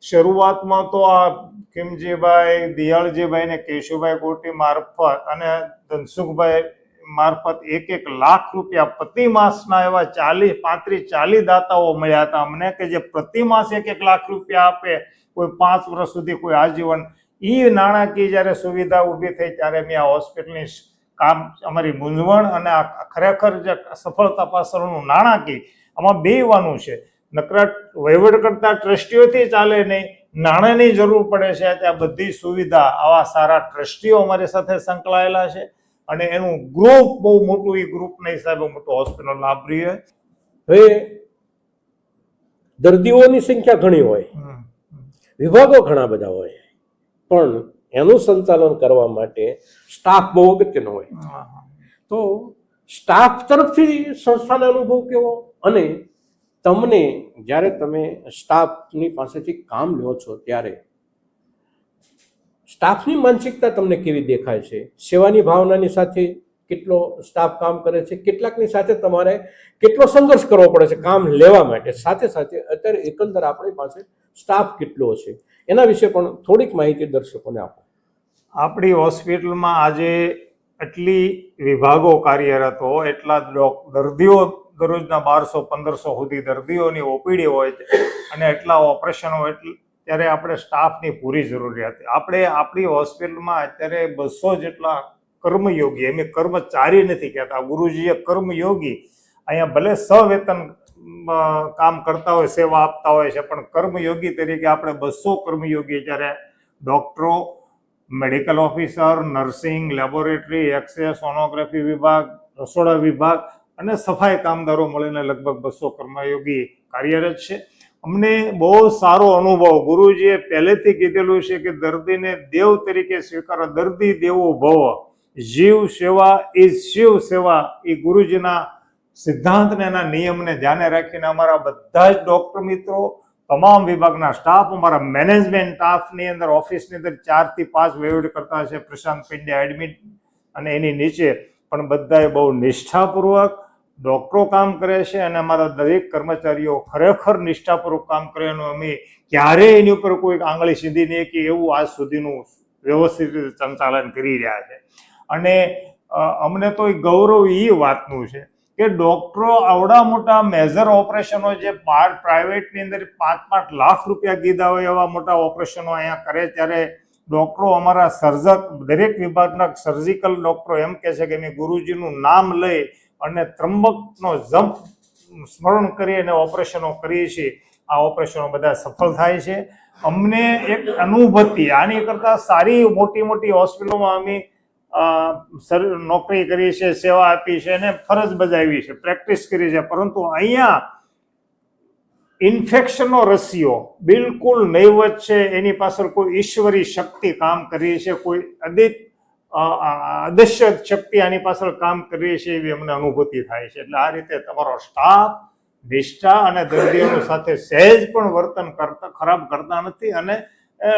Speaker 2: શરૂઆતમાં તો આ ખીમજીભાઈ, દિયાળજીભાઈ ને કેશુભાઈ કોટી મારફત અને ધનસુખભાઈ મારફત 1-1 લાખ રૂપિયા પ્રતિ માસના એવા 35-40 દાતાઓ મળ્યા હતા અમને, કે જે પ્રતિ માસ 1-1 લાખ રૂપિયા આપે, કોઈ 5 વર્ષ સુધી, કોઈ આજીવન. એ નાણાકીય જ્યારે સુવિધા ઊભી થઈ ત્યારે મેં આ હોસ્પિટલની કામ, અમારી મૂંઝવણ અને આ ખરેખર જે સફળતા પાછળનું નાણાકીય, આમાં બેવાનું છે. નકરા વહીવટ કરતા ટ્રસ્ટીઓથી ચાલે નહીં, નાણાંની જરૂર પડે છે. ત્યાં બધી સુવિધા આવા સારા ટ્રસ્ટીઓ અમારી સાથે સંકળાયેલા છે અને એનું ગ્રુપ બહુ મોટું, એ ગ્રુપના હિસાબે મોટું હોસ્પિટલ લાભ રહ્યું.
Speaker 1: હવે દર્દીઓની સંખ્યા ઘણી હોય, વિભાગો ઘણા બધા હોય, પણ એનું સંચાલન કરવા માટે સ્ટાફ બહુ અગત્યનો હોય. તો સ્ટાફ તરફથી સંસ્થાનો અનુભવ કેવો, અને તમને જ્યારે તમે સ્ટાફની પાસેથી કામ લો છો ત્યારે સ્ટાફની માનસિકતા તમને કેવી દેખાય છે? સેવાની ભાવનાની સાથે કેટલો સ્ટાફ કામ કરે છે? કેટલાકની સાથે તમારે કેટલો સંઘર્ષ કરવો પડે છે કામ લેવા માટે? સાથે સાથે અત્યારે એકંદર આપણી પાસે સ્ટાફ કેટલો છે એના વિશે પણ થોડીક માહિતી દર્શકોને આપો.
Speaker 2: આપણી હોસ્પિટલમાં આજે એટલી વિભાગો કાર્યરત હોય, એટલા દર્દીઓ દરરોજના 1200-1500 સુધી દર્દીઓની ઓપીડી હોય છે અને એટલા ઓપરેશનો ત્યારે આપણે સ્ટાફની પૂરી જરૂરિયાત છે. આપણે આપણી હોસ્પિટલમાં અત્યારે 200 જેટલા કર્મયોગી, એમ કર્મચારી નથી કહેતા, ગુરુજીએ કર્મયોગી, અહીંયા ભલે સવેતન કામ કરતા હોય, સેવા આપતા હોય છે, પણ કર્મયોગી તરીકે આપણે 200 કર્મયોગી, જ્યારે ડોક્ટરો, medical officer, nursing, laboratory, x-ray, sonography વિભાગ, રસોડા વિભાગ અને સફાઈ કામદારો મળીને લગભગ 200 કર્મયોગી કાર્યરત છે. અમને બહુ સારો અનુભવ, ગુરુજીએ પહેલેથી કીધેલું છે કે દર્દીને દેવ તરીકે સ્વીકારો, દર્દી દેવો ભવ, જીવ સેવા એ શિવ સેવા, એ ગુરુજીના સિદ્ધાંતને એના નિયમને ધ્યાને રાખીને અમારા બધા જ ડોક્ટર મિત્રો, તમામ વિભાગના સ્ટાફ, અમારા મેનેજમેન્ટ સ્ટાફની અંદર, ઓફિસની અંદર 4 થી 5 વહીવટ કરતા છે, પ્રશાંત પંડ્યા એડમિટ અને એની નીચે પણ બધાએ બહુ નિષ્ઠાપૂર્વક ડોક્ટરો કામ કરે છે અને અમારા દરેક કર્મચારીઓ ખરેખર નિષ્ઠાપૂર્વક કામ કરે એનું અમે ક્યારેય એની ઉપર કોઈ આંગળી સીધી નહીં કે એવું આજ સુધીનું વ્યવસ્થિત રીતે સંચાલન કરી રહ્યા છે. અને અમને તો ગૌરવ એ વાતનું છે કે ડોક્ટરો આવડા મોટા મેજર ઓપરેશનો જે પ્રાઇવેટની અંદર 5-5 લાખ રૂપિયા કીધા હોય એવા મોટા ઓપરેશનો અહીંયા કરે, ત્યારે ડોક્ટરો, અમારા સર્જક, દરેક વિભાગના સર્જિકલ ડોક્ટરો એમ કહે છે કે અમે ગુરુજીનું નામ લઈ અને ત્રંબકનો જપ સ્મરણ કરી અને ઓપરેશનો કરીએ છીએ. આ ઓપરેશનો બધા સફળ થાય છે. અમને એક અનુભૂતિ, આની કરતાં સારી મોટી મોટી હોસ્પિટલોમાં અમે નોકરી કરી છે, સેવા આપી છે અને ફરજ બજાવી છે, પ્રેક્ટિસ કરી છે, પરંતુ અહીંયા ઇન્ફેક્શનનો રસીઓ બિલકુલ નહીવત છે. એની પાછળ કોઈ ઈશ્વરી શક્તિ કામ કરી છે, કોઈ અદૃશ્ય શક્તિ આની પાછળ કામ કરી છે, એવી અમને અનુભૂતિ થાય છે. એટલે આ રીતે તમારો સ્ટાફ નિષ્ઠા અને દર્દીઓની સાથે સહેજ પણ વર્તન ખરાબ કરતા નથી અને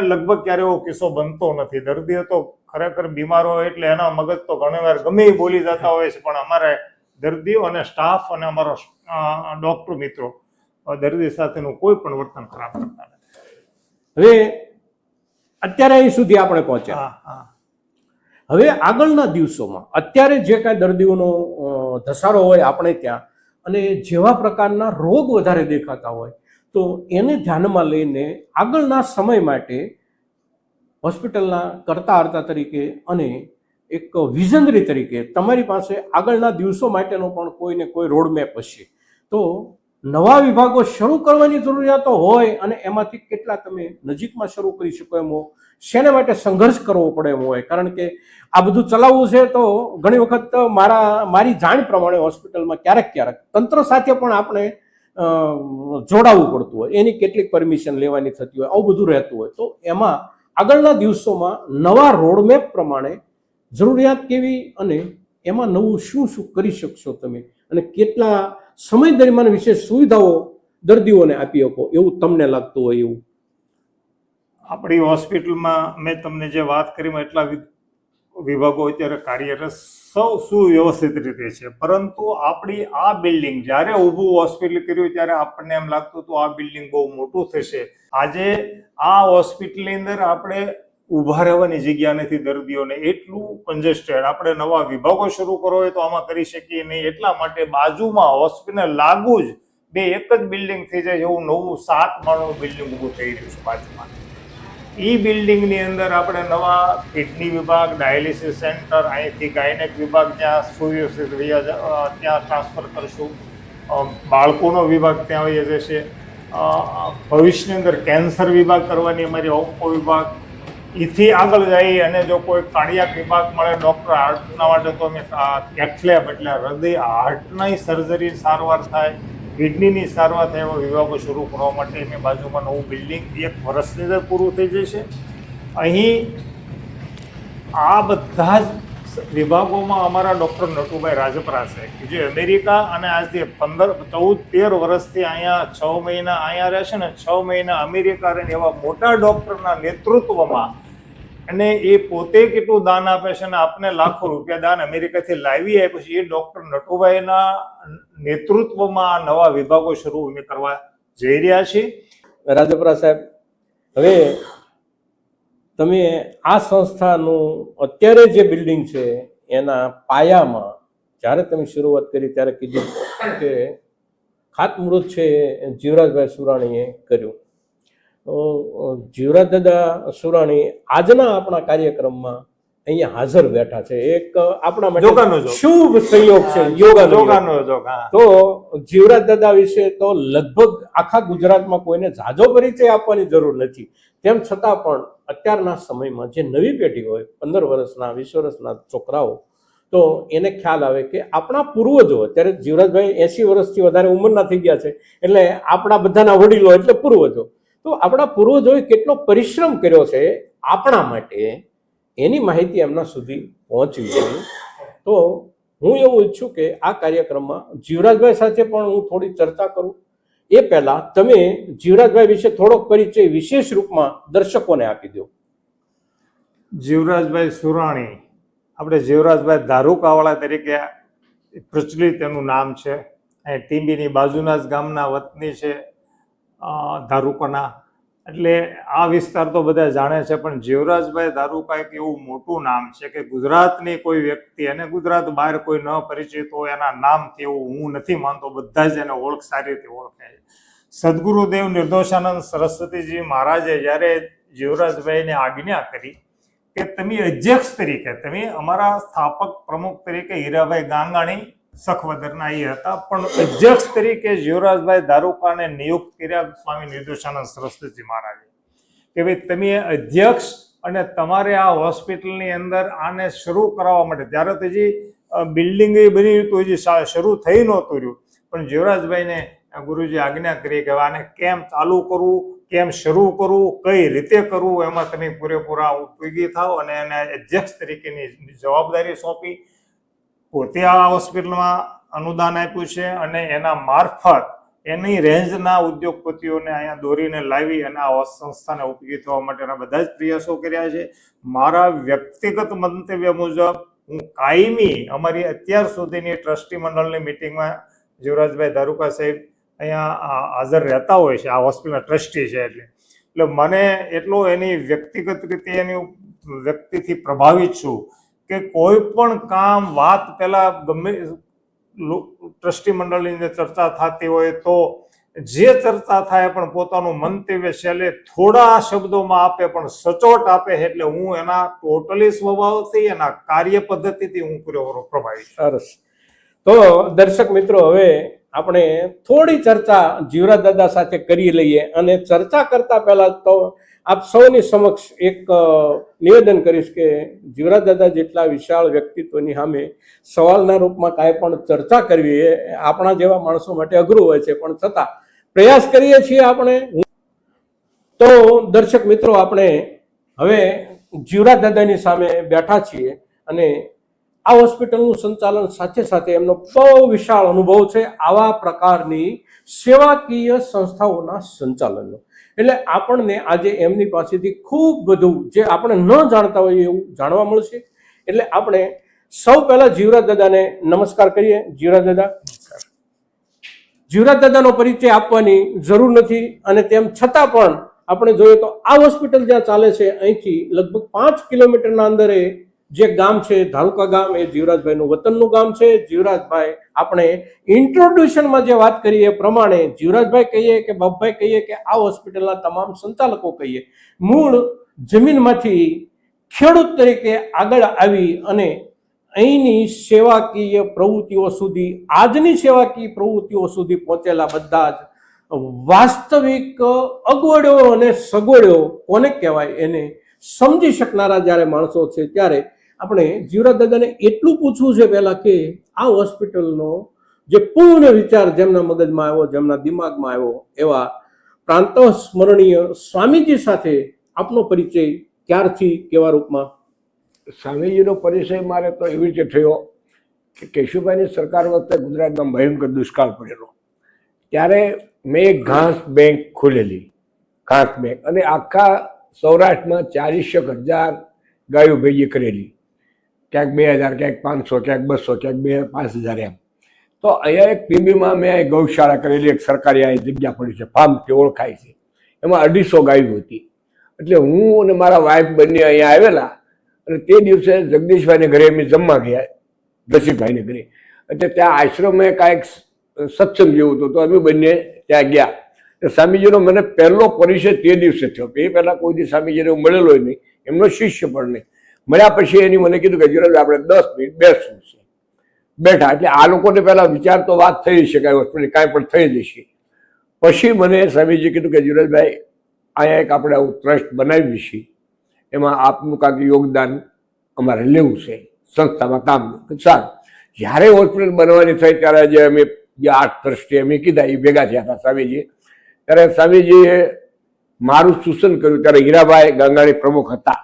Speaker 2: લગભગ ક્યારે એવો કિસ્સો બનતો નથી. દર્દીઓ તો ખરેખર બીમાર હોય એટલે એના મગજ તો ઘણીવાર ગમે એ બોલી જતા હોય છે, પણ અમારે દર્દીઓ અને સ્ટાફ અને અમારો ડોક્ટર મિત્રો દર્દી સાથેનું કોઈ પણ વર્તન ખરાબ કરતા નથી.
Speaker 1: હવે અત્યારે અહીં સુધી આપણે પહોંચ્યા. હવે આગળના દિવસોમાં અત્યારે જે કાંઈ દર્દીઓનો ધસારો હોય આપણે ત્યાં, અને જેવા પ્રકારના રોગ વધારે દેખાતા હોય, તો એને ધ્યાનમાં લઈને આગળના સમય માટે હોસ્પિટલના કરતા હર્તા તરીકે અને એક વિઝનરી તરીકે તમારી પાસે આગળના દિવસો માટેનો પણ કોઈને કોઈ રોડમેપ હશે, તો નવા વિભાગો શરૂ કરવાની જરૂરિયાતો હોય અને એમાંથી કેટલા તમે નજીકમાં શરૂ કરી શકો એમ હો, શેને માટે સંઘર્ષ કરવો પડે એમ હોય? કારણ કે આ બધું ચલાવવું છે તો ઘણી વખત મારી જાણ પ્રમાણે હોસ્પિટલમાં ક્યારેક તંત્ર સાથે પણ આપણે જોડાવવું પડતું હોય, એની કેટલીક પરમિશન લેવાની થતી હોય, આવું બધું રહેતું હોય. તો એમાં આગળના દિવસોમાં નવા રોડમેપ પ્રમાણે જરૂરિયાત કેવી અને એમાં નવું શું શું કરી શકશો તમે, અને કેટલા સમય દરમિયાન વિશેષ સુવિધાઓ દર્દીઓને આપી શકો એવું તમને લાગતું હોય એવું?
Speaker 2: આપણી હોસ્પિટલમાં મેં તમને જે વાત કરી એટલા વિભાગો અત્યારે કાર્યરત સૌ સુવ્યવસ્થિત રીતે છે, પરંતુ આપણી આ બિલ્ડિંગ જ્યારે ઊભું હોસ્પિટલ કર્યું ત્યારે આપણને એમ લાગતું હતું આ બિલ્ડિંગ બહુ મોટું થશે. આજે આ હોસ્પિટલની અંદર આપણે ઊભા રહેવાની જગ્યા નથી દર્દીઓને, એટલું કન્જેસ્ટેડ. આપણે નવા વિભાગો શરૂ કરવો હોય તો આમાં કરી શકીએ નહીં, એટલા માટે બાજુમાં હોસ્પિટલ લાગુ જ એક જ બિલ્ડિંગ થઈ જાય એવું નવું 7 માળનું બિલ્ડિંગ ઊભું થઈ રહ્યું છે બાજુમાં. એ બિલ્ડિંગની અંદર આપણે નવા કિડની વિભાગ, ડાયાલિસિસ સેન્ટર, અહીંથી ગાયનેક વિભાગ ત્યાં સુવ્યવસ્થિત ત્યાં ટ્રાન્સફર કરશું, બાળકોનો વિભાગ ત્યાં આવી જશે, ભવિષ્યની અંદર કેન્સર વિભાગ કરવાની અમારી ઓન્કો વિભાગ, એથી આગળ જઈ અને જો કોઈ કાર્ડિયાક વિભાગ મળે ડૉક્ટર હાર્ટના માટે તો અમે કેથલેબ એટલે હૃદય હાર્ટની સર્જરી સારવાર થાય, કિડનીની સારવાર થાય એવા વિભાગો શરૂ કરવા માટે અમે બાજુમાં નવું બિલ્ડિંગ 1 વર્ષની અંદર પૂરું થઈ જશે. અહીં આ બધા જ વિભાગોમાં અમારા ડૉક્ટર નટુભાઈ રાજપરા છે કે જે અમેરિકા અને આજથી 14-13 વર્ષથી અહીંયા 6 મહિના અહીંયા રહેશે ને 6 મહિના અમેરિકા રહીને એવા મોટા ડૉક્ટરના નેતૃત્વમાં, અને એ પોતે કેટલું દાન આપે છે અને આપને લાખો રૂપિયા દાન અમેરિકાથી લાવી આપ્યું છે. એ ડૉક્ટર નટુભાઈના નેતૃત્વમાં નવા વિભાગો શરૂ અમે કરવા જઈ રહ્યા છીએ.
Speaker 1: રાજપરા સાહેબ, હવે તમે આ સંસ્થાનું અત્યારે જે બિલ્ડિંગ છે એના પાયામાં જ્યારે તમે શરૂઆત કરી ત્યારે કીધું કે ખાતમુહૂર્ત છે એ જીવરાજભાઈ સુરાણીએ કર્યું. જીવરાજ દાદા સુરાણી આજના આપણા કાર્યક્રમમાં અહીંયા હાજર બેઠા છે. એક આપણા
Speaker 2: જોગાનો
Speaker 1: માટે
Speaker 2: જોગ.
Speaker 1: શુભ સંયોગ છે, યોગાનો યોગ.
Speaker 2: જોગાનો જોગ, હા.
Speaker 1: તો જીવરાજ દાદા વિશે તો લગભગ આખા ગુજરાતમાં કોઈને ઝાઝો પરિચય આપવાની જરૂર નથી. તેમ છતાં પણ અત્યારના સમયમાં જે નવી પેઢી હોય, 15 વર્ષના 20 વર્ષના છોકરાઓ, તો એને ખ્યાલ આવે કે આપણા પૂર્વજો, અત્યારે જીવરાજભાઈ 80 વર્ષથી વધારે ઉંમરના થઈ ગયા છે, એટલે આપણા બધાના વડીલો એટલે પૂર્વજો. તો આપણા પૂર્વજોએ કેટલો પરિશ્રમ કર્યો છે આપણા માટે, એની માહિતી એમના સુધી પહોંચવી જોઈએ. તો હું એવું ઈચ્છું કે આ કાર્યક્રમમાં જીવરાજભાઈ સાથે પણ હું થોડી ચર્ચા કરું. એ પહેલા તમે જીવરાજભાઈ વિશે થોડોક પરિચય વિશેષ રૂપમાં દર્શકોને આપી દો.
Speaker 2: જીવરાજભાઈ સુરાણી, આપણે જીવરાજભાઈ ધારુકાવાળા તરીકે પ્રચલિત એનું નામ છે. અહીં ટીંબીની બાજુના જ ગામના વતની છે, ધારુકાના. એટલે આ વિસ્તાર તો બધા જાણે છે, પણ જીવરાજભાઈ ધારુકા એક એવું મોટું નામ છે કે ગુજરાતની કોઈ વ્યક્તિ અને ગુજરાત બહાર કોઈ ન પરિચિત હોય એના નામથી એવું હું નથી માનતો, બધા જ એને સારી રીતે ઓળખે છે. સદગુરુદેવ નિર્દોષાનંદ સરસ્વતીજી મહારાજે જ્યારે જીવરાજભાઈને આજ્ઞા કરી કે તમે અધ્યક્ષ તરીકે, તમે અમારા સ્થાપક પ્રમુખ તરીકે હીરાભાઈ ગાંગાણી સખવદરના એ હતા, પણ અધ્યક્ષ તરીકે જીવરાજભાઈ ધારુકાને નિયુક્ત કર્યા સ્વામી નિર્દોષાનંદ સરસ્વતીજી મહારાજે કે ભાઈ તમે અધ્યક્ષ અને તમારે આ હોસ્પિટલની અંદર આને શરૂ કરાવવા માટે, ત્યારે તો હજી બિલ્ડિંગ બની તો હજી શરૂ થઈ નહોતું રહ્યું, પણ જીવરાજભાઈને ગુરુજી આજ્ઞા કરી કે આને કેમ ચાલુ કરવું, કેમ શરૂ કરવું, કઈ રીતે કરવું, એમાં તમે પૂરેપૂરા ઉપયોગી થાવ, અને એને અધ્યક્ષ તરીકેની જવાબદારી સોંપી. પોતે આ હોસ્પિટલમાં અનુદાન આપ્યું છે અને એના મારફત એની રેન્જના ઉદ્યોગપતિઓને અહીંયા દોરીને લાવી અને આ સંસ્થાને ઉપયોગી થવા માટેના બધા જ પ્રયાસો કર્યા છે. મારા વ્યક્તિગત મંતવ્ય મુજબ હું કાયમી અમારી અત્યાર સુધીની ટ્રસ્ટી મંડળની મિટિંગમાં જીવરાજભાઈ ધારુકા સાહેબ અહીંયા હાજર રહેતા હોય છે, આ હોસ્પિટલના ટ્રસ્ટી છે, એટલે મને એટલો એની વ્યક્તિગત રીતે એની વ્યક્તિથી પ્રભાવિત છું કે કોઈ પણ કામ વાત પહેલા ગમે ટ્રસ્ટી મંડળની અંદર ચર્ચા થતી હોય તો જે ચર્ચા થાય પણ પોતાનું મંતવ્ય છેલ્લે થોડા શબ્દોમાં આપે, પણ સચોટ આપે, એટલે હું એના ટોટલી સ્વભાવથી, એના કાર્ય પદ્ધતિથી હું પૂરેપૂરો પ્રભાવિત.
Speaker 1: સરસ. તો દર્શક મિત્રો, હવે આપણે થોડી ચર્ચા જીવરાજ દાદા સાથે કરી લઈએ, અને ચર્ચા કરતા પહેલા તો આપ સૌની સમક્ષ એક નિવેદન કરીશ કે જીવરાજ દાદા જેટલા વિશાળ વ્યક્તિત્વની સામે સવાલના રૂપમાં કાંઈ પણ ચર્ચા કરવી એ આપણા જેવા માણસો માટે અઘરું હોય છે, પણ છતાં પ્રયાસ કરીએ છીએ આપણે. તો દર્શક મિત્રો, આપણે હવે જીવરાજ દાદાની સામે બેઠા છીએ અને આ હોસ્પિટલનું સંચાલન સાથે સાથે એમનો બહુ વિશાળ અનુભવ છે આવા પ્રકારની સેવાકીય સંસ્થાઓના સંચાલનનો. એટલે આપણને આજે એમની પાસેથી ખૂબ બધું જે આપણે ન જાણતા હોઈએ એવું જાણવા મળશે. એટલે આપણે સૌ પહેલા જીવરાજ દાદાને નમસ્કાર કરીએ. જીવરાજ દાદા, જીવરાજ દાદાનો પરિચય આપવાની જરૂર નથી, અને તેમ છતાં પણ આપણે જોઈએ તો આ હોસ્પિટલ જ્યાં ચાલે છે અહીંથી લગભગ 5 કિલોમીટરના અંદરે જે ગામ છે ધારુકા ગામ, એ જીવરાજભાઈનું વતનનું ગામ છે. જીવરાજભાઈ, આપણે ઇન્ટ્રોડ્યુશનમાં જે વાત કરી એ પ્રમાણે જીવરાજભાઈ કહીએ કે બાપભાઈ કહીએ કે આ હોસ્પિટલના તમામ સંચાલકો કહીએ, મૂળ જમીનમાંથી ખેડૂત તરીકે આગળ આવી અને અહીંની સેવાકીય પ્રવૃત્તિઓ સુધી, આજની સેવાકીય પ્રવૃત્તિઓ સુધી પહોંચેલા બધા જ વાસ્તવિક અગવડો અને સગવડો કોને કહેવાય એને સમજી શકનારા જ્યારે માણસો છે, ત્યારે આપણે જીવરાજ દાદાને એટલું પૂછવું છે પહેલા કે આ હોસ્પિટલનો જે પૂર્ણ વિચાર જેમના મગજમાં આવ્યો, જેમના દિમાગમાં આવ્યો, એવા પ્રાંતસ્મરણીય સ્વામીજી સાથે આપનો પરિચય ક્યારથી, કેવા રૂપમાં?
Speaker 3: સ્વામીજીનો પરિચય મારે તો એવી રીતે થયો કે કેશુભાઈની સરકાર વખતે ગુજરાતમાં ભયંકર દુષ્કાળ પડેલો, ત્યારે મેં એક ઘાસ બેંક ખોલેલી, ઘાસ બેંક, અને આખા સૌરાષ્ટ્રમાં 40,000 ગાયો ભેગી કરેલી, ક્યાંક 2,000, ક્યાંક 500, ક્યાંક 200, ક્યાંક 5,000 એમ. તો અહીંયા એક ટીબીમાં મેં ગૌશાળા કરેલી, એક સરકારી અહીં જગ્યા પડી છે, ફાર્મથી ઓળખાય છે, એમાં 250 ગાયો હતી. એટલે હું અને મારા વાઈફ બંને અહીંયા આવેલા, અને તે દિવસે જગદીશભાઈને ઘરે એમની જમવા ગયા, રસિકભાઈને ઘરે. એટલે ત્યાં આશ્રમે કાંઈક સત્સંગ જેવું હતું, તો અમે બંને ત્યાં ગયા. સ્વામીજીનો મને પહેલો પરિચય તે દિવસે થયો. એ પહેલા કોઈ દિવસ સ્વામીજીને હું મળેલો નહીં, એમનો શિષ્ય પણ નહીં. મળ્યા પછી એની મને કીધું કે જીરાજ આપણે 10 મિનિટ બેસવું છે. બેઠા એટલે આ લોકોને પહેલા વિચાર તો વાત થઈ શકાય, હોસ્પિટલ કાંઈ પણ થઈ જશે. પછી મને સ્વામીજી કીધું કે જીરાજભાઈ અહીંયા એક આપણે આવું ટ્રસ્ટ બનાવી છીએ, એમાં આપનું કાંઈક યોગદાન અમારે લેવું છે સંસ્થામાં કામનું. સારું. જ્યારે હોસ્પિટલ બનવાની થઈ ત્યારે જે અમે જે 8 ટ્રસ્ટી અમે કીધા એ ભેગા થયા હતા સ્વામીજી. ત્યારે સ્વામીજીએ મારું સૂચન કર્યું. ત્યારે હીરાભાઈ ગાંગાણી પ્રમુખ હતા.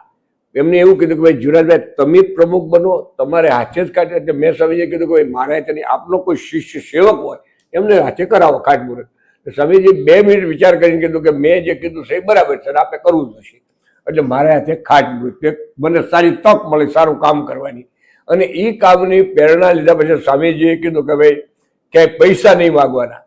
Speaker 3: એમને એવું કીધું કે ભાઈ જીરાજભાઈ તમે પ્રમુખ બનો, તમારે હાથે જ કાઢે. એટલે મેં સ્વામીજીએ કીધું કે ભાઈ મારે તેની આપનો કોઈ શિષ્ય સેવક હોય એમને હાથે કરાવો ખાટમુહૂર્ત. સ્વામીજી 2 મિનિટ વિચાર કરીને કીધું કે મેં જે કીધું છે એ બરાબર છે, આપણે કરવું જ હશે. એટલે મારે હાથે ખાટમુહૂર્ત, મને સારી તક મળી સારું કામ કરવાની. અને એ કામની પ્રેરણા લીધા પછી સ્વામીજીએ કીધું કે ભાઈ ક્યાંય પૈસા નહીં માગવાના.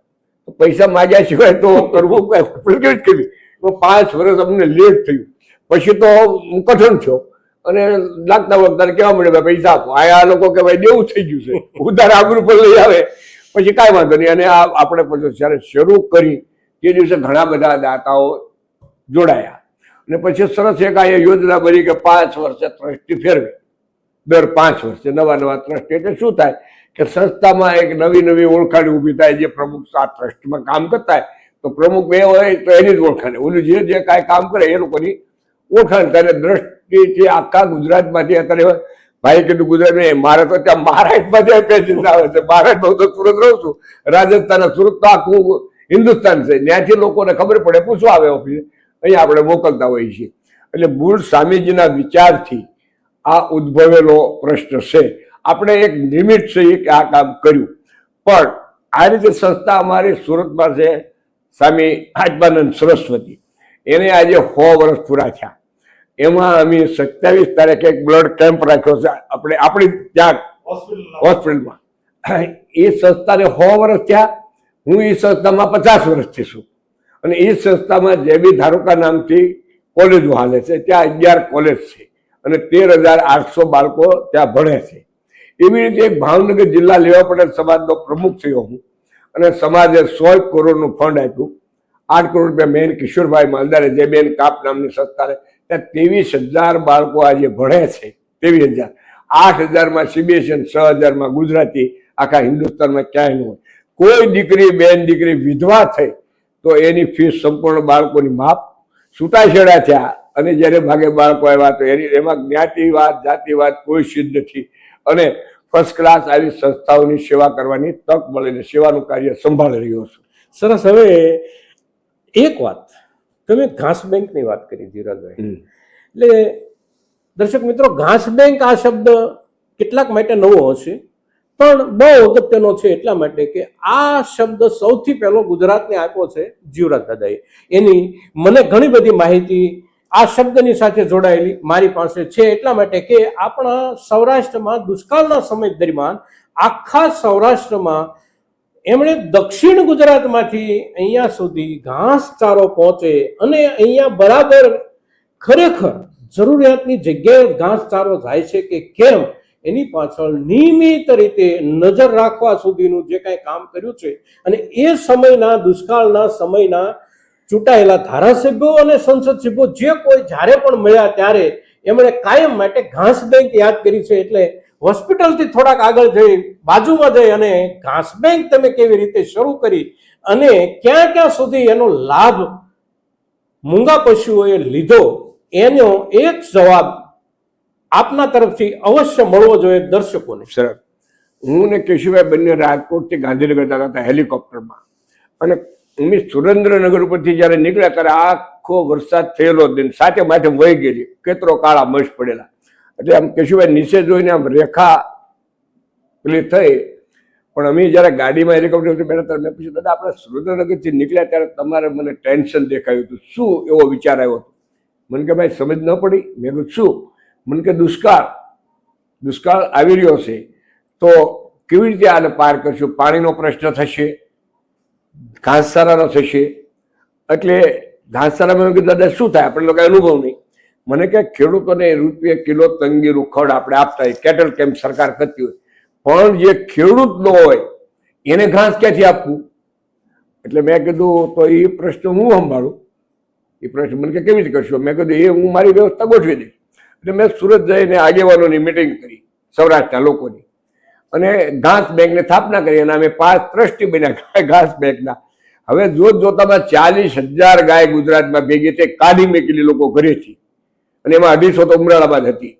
Speaker 3: પૈસા માગ્યા સિવાય તો કરવું કેવી જ કરી. 5 વર્ષ અમને લેટ થયું. પછી તો હું કઠણ થયો અને લાગતા વખતે કેવા મળે ભાઈ પૈસા આપો. આ લોકો કે ભાઈ દેવું થઈ ગયું છે, ઉધાર આબરૂ પર લઈ આવે. પછી કાંઈ વાંધો નહીં. અને આપણે પછી જ્યારે શરૂ કરી તે દિવસે ઘણા બધા દાતાઓ જોડાયા. અને પછી સરસ એક આ યોજના બની કે 5 વર્ષે ટ્રસ્ટી ફેરવે. દર 5 વર્ષે નવા ટ્રસ્ટી. એટલે શું થાય કે સંસ્થામાં એક નવી ઓળખાણ ઊભી થાય. જે પ્રમુખ આ ટ્રસ્ટમાં કામ કરતા હોય તો પ્રમુખ બે હોય તો એની જ ઓળખાણ, ઓલું જે કાંઈ કામ કરે એ લોકોની ઓળખાણ થાય. દ્રષ્ટિથી આખા ગુજરાતમાંથી અત્યારે ભાઈ કીધું ગુજરાત મારે તો ત્યાં મહારાષ્ટ્રમાંથી પેશન્ટ આવે છે. મહારાષ્ટ્રમાં તો સુરત રહું છું, રાજસ્થાન સુરત તો આખું હિન્દુસ્તાન છે. ત્યાંથી લોકોને ખબર પડે પૂછવા આવે ઓફિસે, અહીંયા આપણે મોકલતા હોઈએ છીએ. એટલે મૂળ સ્વામીજીના વિચારથી આ ઉદ્ભવેલો પ્રશ્ન છે. આપણે એક નિમિત્ત છીએ કે આ કામ કર્યું. પણ આ રીતે સંસ્થા અમારી સુરતમાં છે, સ્વામી આત્માનંદ સરસ્વતી. એને આજે 100 વર્ષ પૂરા થયા. એમાં અમે 27 તારીખે એક બ્લડ કેમ્પ રાખ્યો છે આપણી ત્યાં હોસ્પિટલમાં. એ સંસ્થાને 100 વર્ષ થયા. હું એ સંસ્થામાં 50 વર્ષથી છું. અને એ સંસ્થામાં જેબી ધારુકા નામથી કોલેજો હાલે છે. ત્યાં 11 કોલેજ છે અને 13,800 બાળકો ત્યાં ભણે છે. એવી રીતે એક ભાવનગર જિલ્લા લેવા પટેલ સમાજનો પ્રમુખ થયો હું. અને સમાજે 100 કરોડનું ફંડ આપ્યું. 8 કરોડ રૂપિયા મેન કિશોરભાઈ માલદારે જે બેન કાપ નામની સંસ્થાને ત્યાં 23,000 બાળકો આજે ભણે છે. 23,000. 8,000માં સીબીએસઈ અને 6,000માં ગુજરાતી. આખા હિન્દુસ્તાનમાં ક્યાંય ન હોય. કોઈ દીકરી બેન દીકરી વિધવા થઈ તો એની ફીસ સંપૂર્ણ બાળકોની માફ. છૂટાછેડા થયા અને જ્યારે ભાગે બાળકો આવ્યા તો એમાં જ્ઞાતિવાદ જાતિવાદ કોઈ સિદ્ધ નથી. અને ફર્સ્ટ ક્લાસ આવી સંસ્થાઓની સેવા કરવાની તક મળીને સેવાનું કાર્ય સંભાળી રહ્યો છું.
Speaker 1: સરસ. હવે એક વાત, તમે ઘાસ બેંકની વાત કરી જીરાજભાઈ. એટલે દર્શક મિત્રો, ઘાસ બેંક આ શબ્દ કેટલાક માટે નવો હશે પણ બહુ અગત્યનો છે. એટલા માટે કે આ શબ્દ સૌથી પહેલો ગુજરાતને આપ્યો છે જીવરાજ દાદાએ. એની મને ઘણી બધી માહિતી આ શબ્દની સાથે જોડાયેલી મારી પાસે છે. એટલા માટે કે આપણા સૌરાષ્ટ્રમાં દુષ્કાળના સમય દરમિયાન આખા સૌરાષ્ટ્રમાં એમણે દક્ષિણ ગુજરાતમાંથી અહીંયા સુધી ઘાસચારો પહોંચે અને અહીંયા બરાબર ખરેખર જરૂરિયાતની જગ્યાએ ઘાસચારો જાય છે કે કેમ, એની પાછળ નિયમિત રીતે નજર રાખવા સુધીનું જે કાંઈ કામ કર્યું છે. અને એ સમયના દુષ્કાળના સમયના ચૂંટાયેલા ધારાસભ્યો અને સંસદ સભ્યો જે કોઈ જ્યારે પણ મળ્યા ત્યારે એમણે કાયમ માટે ઘાસ બેંક યાદ કરી છે. એટલે હોસ્પિટલથી થોડાક આગળ જઈ બાજુમાં જઈ અને ઘાસ બેંક તમે કેવી રીતે શરૂ કરી અને ક્યાં ક્યાં સુધી એનો લાભ મૂંગા પશુઓએ લીધો, એનો એક જવાબ આપના તરફથી અવશ્ય મળવો જોઈએ દર્શકોને.
Speaker 3: સરસ. હું ને કેશુભાઈ બંને રાજકોટથી ગાંધીનગર જતા હતા હેલિકોપ્ટરમાં. અને અમે સુરેન્દ્રનગર ઉપરથી જ્યારે નીકળ્યા ત્યારે આખો વરસાદ થયેલો દિન સાથે માથે વહી ગયેલી, કેટલો કાળા મશ પડેલા. એટલે આમ કેશુભાઈ નીચે જોઈને આમ રેખા પેલી થઈ. પણ અમે જયારે ગાડીમાં હેલિકોપ્ટર બેઠા મેં પૂછ્યું, દાદા આપણે સુરેન્દ્રનગરથી નીકળ્યા ત્યારે તમારે મને ટેન્શન દેખાયું હતું, શું એવો વિચાર આવ્યો હતો? મને કે ભાઈ સમજ ન પડી. મેં કીધું શું? મને કે દુષ્કાળ આવી રહ્યો છે તો કેવી રીતે આને પાર કરશું? પાણીનો પ્રશ્ન થશે, ઘાસચારાનો થશે. એટલે ઘાસચારામાં કીધું દાદા શું થાય? આપણે લોકો અનુભવ નહીં. મને કે ખેડૂતોને રૂપિયા કિલો તંગીનું ખડ આપણે આપતા હોય, કેટલ કેમ્પ સરકાર કરતી હોય, પણ જે ખેડૂત ન હોય એને ઘાસ ક્યાંથી આપવું? એટલે મેં કીધું તો એ પ્રશ્ન હું સંભાળું. એ પ્રશ્ન મને કે કેવી રીતે કરશો? મેં કીધું એ હું મારી વ્યવસ્થા ગોઠવી દઈશ. એટલે મેં સુરત જઈને આગેવાનોની મિટિંગ કરી, સૌરાષ્ટ્રના લોકોની, અને ઘાસ બેંકની સ્થાપના કરી અને અમે 5 ટ્રસ્ટી બન્યા ઘાસ બેંકના. હવે જોતામાં 40,000 ગાય ગુજરાતમાં ભેગી થઈ કાઢી મેકેલી લોકો ઘરેથી, અને એમાં 250 તો ઉમરાળામાં જ હતી.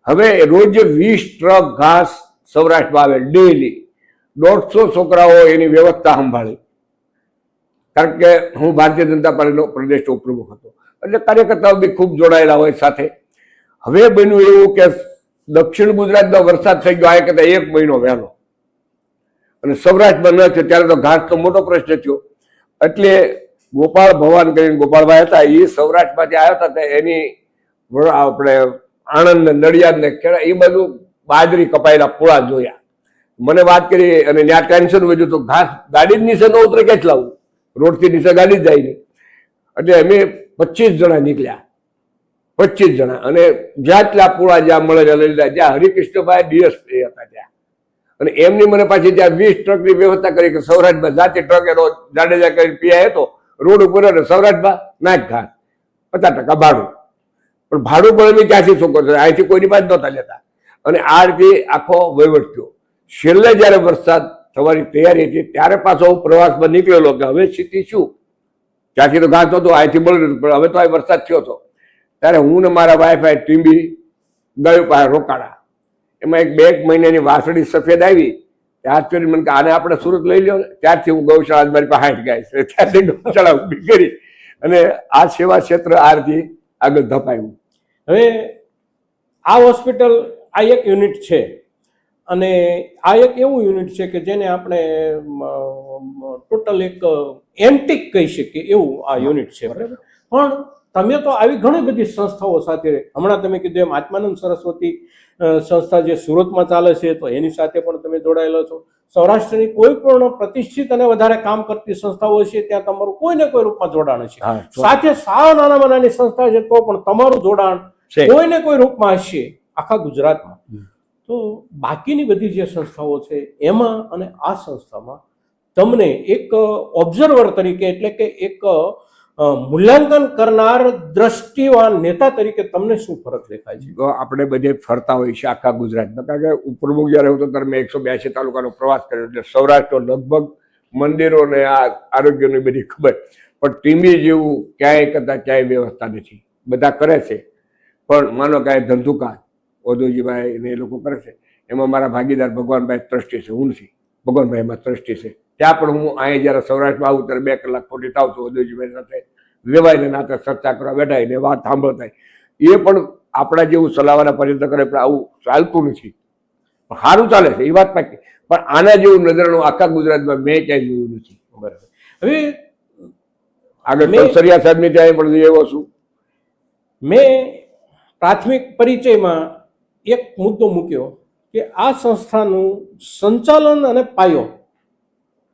Speaker 3: હવે રોજ 20 ટ્રક ઘાસ સૌરાષ્ટ્રમાં આવે ડેલી. 150 છોકરાઓ એની વ્યવસ્થા સંભાળે, કારણ કે હું ભારતીય જનતા પાર્ટીનો પ્રદેશ ઉપપ્રમુખ હતો, એટલે કાર્યકર્તાઓ બી ખૂબ જોડાયેલા હોય સાથે. હવે બન્યું એવું કે દક્ષિણ ગુજરાતમાં વરસાદ થઈ ગયો આ કરતા 1 મહિનો વહેલો, અને સૌરાષ્ટ્રમાં ન થયો ત્યારે તો ઘાસનો મોટો પ્રશ્ન થયો. એટલે ગોપાળ ભવાન કરીને ગોપાળભાઈ હતા, એ સૌરાષ્ટ્રમાંથી આવ્યા હતા. એની આપણે આણંદ ને નડિયાદ ને ખેડા એ બધું બાજરી કપાયેલા પૂળા જોયા. મને વાત કરી અને ત્યાં ટેન્શન વધ્યું તો ઘાસ ગાડી જ નીચે ન ઉતરે ક્યાંથી લાવવું? રોડથી નીચે ગાડી જ જાય નહીં. એટલે અમે 25 જણા નીકળ્યા, 25 જણા, અને જેટલા પૂળા જ્યાં મળે લઈ લીધા. જ્યાં હરિકૃષ્ણભાઈ ડીએસપી હતા ત્યાં, અને એમની મને પાછી ત્યાં 20 ટ્રકની વ્યવસ્થા કરી કે સૌરાષ્ટ્રમાં જાતે ટ્રક એનો જાડેજા કરીને પીઆઈ હતો રોડ ઉપર, અને સૌરાષ્ટ્રમાં નાખ ઘાસ 50% ભાડું. પણ ભાડું પણ અમે ક્યાંથી શું કરશો? અહીંથી કોઈની પાસે નહોતા લેતા. અને આ રીતે આખો વહીવટ થયો. છેલ્લે જયારે વરસાદ થવાની તૈયારી હતી ત્યારે પાછો હું પ્રવાસમાં નીકળેલો કે હવે સ્થિતિ શું? ત્યાંથી તો ઘાસ નહોતું, અહીંથી મળ્યું, પણ હવે તો આ વરસાદ થયો હતો. ત્યારે હું ને મારા વાઈફ ટીંબી ગયું પાસે રોકાણા. એમાં એક 2 મહિનાની વાસળી સફેદ આવી. ત્યારથી મને કે આને આપણે સુરત લઈ લ્યો. ત્યારથી હું ગૌશાળા મારી પાસે 60 ગાય છે, ત્યારથી ગૌશાળા ઊભી કરી અને આ સેવા ક્ષેત્ર આ રીતે આગળ ધપાયું.
Speaker 1: હવે આ હોસ્પિટલ આ એક યુનિટ છે, અને આ એક એવું યુનિટ છે કે જેને આપણે ટોટલ એક એન્ટિક કહી શકીએ એવું આ યુનિટ છે, બરાબર. પણ તમે તો આવી ઘણી બધી સંસ્થાઓ સાથે, હમણાં તમે કીધું એમ આત્માનંદ સરસ્વતી સંસ્થા જે સુરતમાં ચાલે છે, તો એની સાથે પણ તમે જોડાયેલા છો. સૌરાષ્ટ્રની કોઈ પણ પ્રતિષ્ઠિત અને વધારે કામ કરતી સંસ્થાઓ છે ત્યાં તમારું કોઈને કોઈ રૂપમાં જોડાણ છે. સાથે સાવ નાનામાં નાની સંસ્થા છે તો પણ તમારું જોડાણ કોઈને કોઈ રૂપમાં હશે આખા ગુજરાતમાં. તો બાકીની બધી જે સંસ્થાઓ છે એમાં અને આ સંસ્થામાં તમને એક ઓબ્ઝર્વર તરીકે, એટલે કે એક મૂલ્યાંકન કરનાર દ્રષ્ટિવાન નેતા તરીકે તમને શું ફરક દેખાય છે?
Speaker 3: તો આપણે બધે ફરતા હોય છે આખા ગુજરાતમાં, કારણ કે ઉપપ્રમુખ જયારે હતો ત્યારે મેં 182 તાલુકાનો પ્રવાસ કર્યો, એટલે સૌરાષ્ટ્ર લગભગ મંદિરો ને આ આરોગ્યની બધી ખબર. પણ ટીમી જેવું ક્યાંય કરતા ક્યાંય વ્યવસ્થા નથી. બધા કરે છે, પણ માનો કાંઈ ધંધુકા ઓધોજીભાઈ ને એ લોકો કરે છે, એમાં મારા ભાગીદાર ભગવાનભાઈ ટ્રસ્ટી છે, હું નથી. ભગવાનભાઈ એમાં ટ્રસ્ટી છે. ત્યાં પણ હું અહીં જયારે સૌરાષ્ટ્રમાં આવું ત્યારે 2 કલાક ખોટી થાવ છું ઓધોજીભાઈ સાથે વેવાઈને નાતે ચર્ચા કરવા બેઠા ને વાત સાંભળતા. એ પણ આપણા જેવું ચલાવવાના પ્રયત્ન કરે, પણ આવું ચાલતું નથી. સારું ચાલે છે એ વાત પાકી, પણ આના જેવું નજરાણું આખા ગુજરાતમાં મેં ક્યાંય જોયું નથી.
Speaker 1: બરાબર. હવે
Speaker 3: આગળ કલસરિયા સાહેબની ત્યાં પણ એવો છું.
Speaker 1: મેં પ્રાથમિક પરિચયમાં એક મુદ્દો મૂક્યો કે આ સંસ્થાનું સંચાલન અને પાયો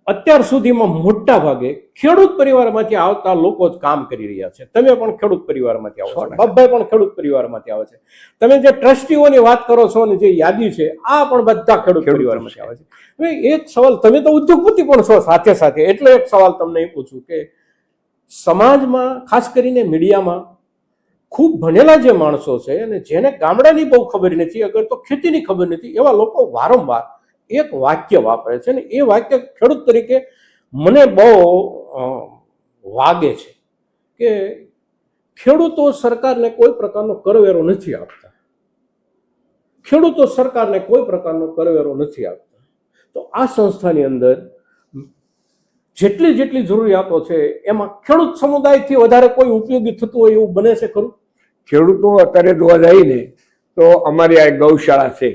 Speaker 1: અત્યાર સુધીમાં મોટા ભાગે ખેડૂત પરિવારમાંથી આવતા લોકો જ કામ કરી રહ્યા છે. તમે પણ ખેડૂત પરિવારમાંથી આવો છો, બાપભાઈ પણ ખેડૂત પરિવારમાંથી આવે છે. તમે જે ટ્રસ્ટીઓની વાત કરો છો અને જે યાદી છે આ પણ બધા ખેડૂત પરિવારમાંથી આવે છે. હવે એક સવાલ, તમે તો ઉદ્યોગપતિ પણ છો સાથે સાથે, એટલે એક સવાલ તમને એ પૂછું કે સમાજમાં ખાસ કરીને મીડિયામાં ખૂબ ભણેલા જે માણસો છે અને જેને ગામડાની બહુ ખબર નથી, અગર તો ખેતીની ખબર નથી, એવા લોકો વારંવાર એક વાક્ય વાપરે છે, ને એ વાક્ય ખેડૂત તરીકે મને બહુ વાગે છે કે ખેડૂતો સરકારને કોઈ પ્રકારનો કરવેરો નથી આપતા. ખેડૂતો સરકારને કોઈ પ્રકારનો કરવેરો નથી આપતા. તો આ સંસ્થાની અંદર જેટલી જરૂરિયાતો છે એમાં ખેડૂત સમુદાયથી વધારે કોઈ ઉપયોગી થતું હોય એવું બને છે ખરું?
Speaker 3: ખેડૂતો અત્યારે જોવા જઈએ ને તો અમારી આ ગૌશાળા છે,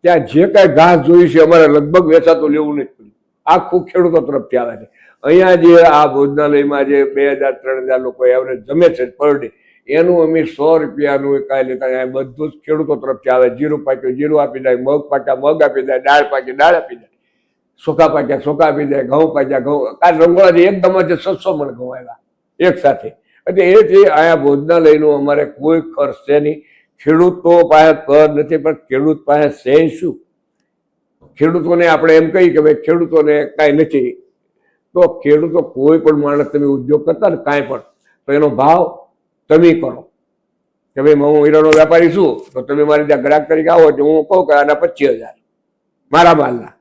Speaker 3: ત્યાં જે કાંઈ ઘાસ જોયું છે અમારે લગભગ વેચાતું લેવું નથી પડ્યું. આખું ખેડૂતો તરફથી આવે છે. અહીંયા જે આ ભોજનાલયમાં જે 2000-3000 લોકો એવરેજ જમે છે પર ડે, એનું અમે 100 રૂપિયાનું કાંઈ લેતા, બધું જ ખેડૂતો તરફથી આવે. જીરું પાક્યું જીરું આપી જાય, મગ પાક્યા મગ આપી જાય, દાળ પાકી દાળ આપી જાય, ચોખા પાક્યા ચોખા આપી જાય, ઘઉં પાક્યા ઘઉં. આ રંગોળાથી એકદમ જ 700 મણ ઘઉં આવ્યા એક સાથે. એટલે એ જે અહીંયા ભોજનાલયનું અમારે કોઈ ખર્ચ છે નહીં. ખેડૂતો પાસે કર નથી, પણ ખેડૂત પાસે છે શું? ખેડૂતોને આપણે એમ કહી કે ભાઈ ખેડૂતોને કાંઈ નથી, તો ખેડૂતો કોઈ પણ માણસ તમે ઉદ્યોગ કરતા ને કાંઈ પણ, તો એનો ભાવ તમે કરો કે ભાઈ હું હીરાનો વેપારી છું, તો તમે મારી ત્યાં ગ્રાહક તરીકે આવો એટલે હું કહું કે આના 25,000 મારા માલના,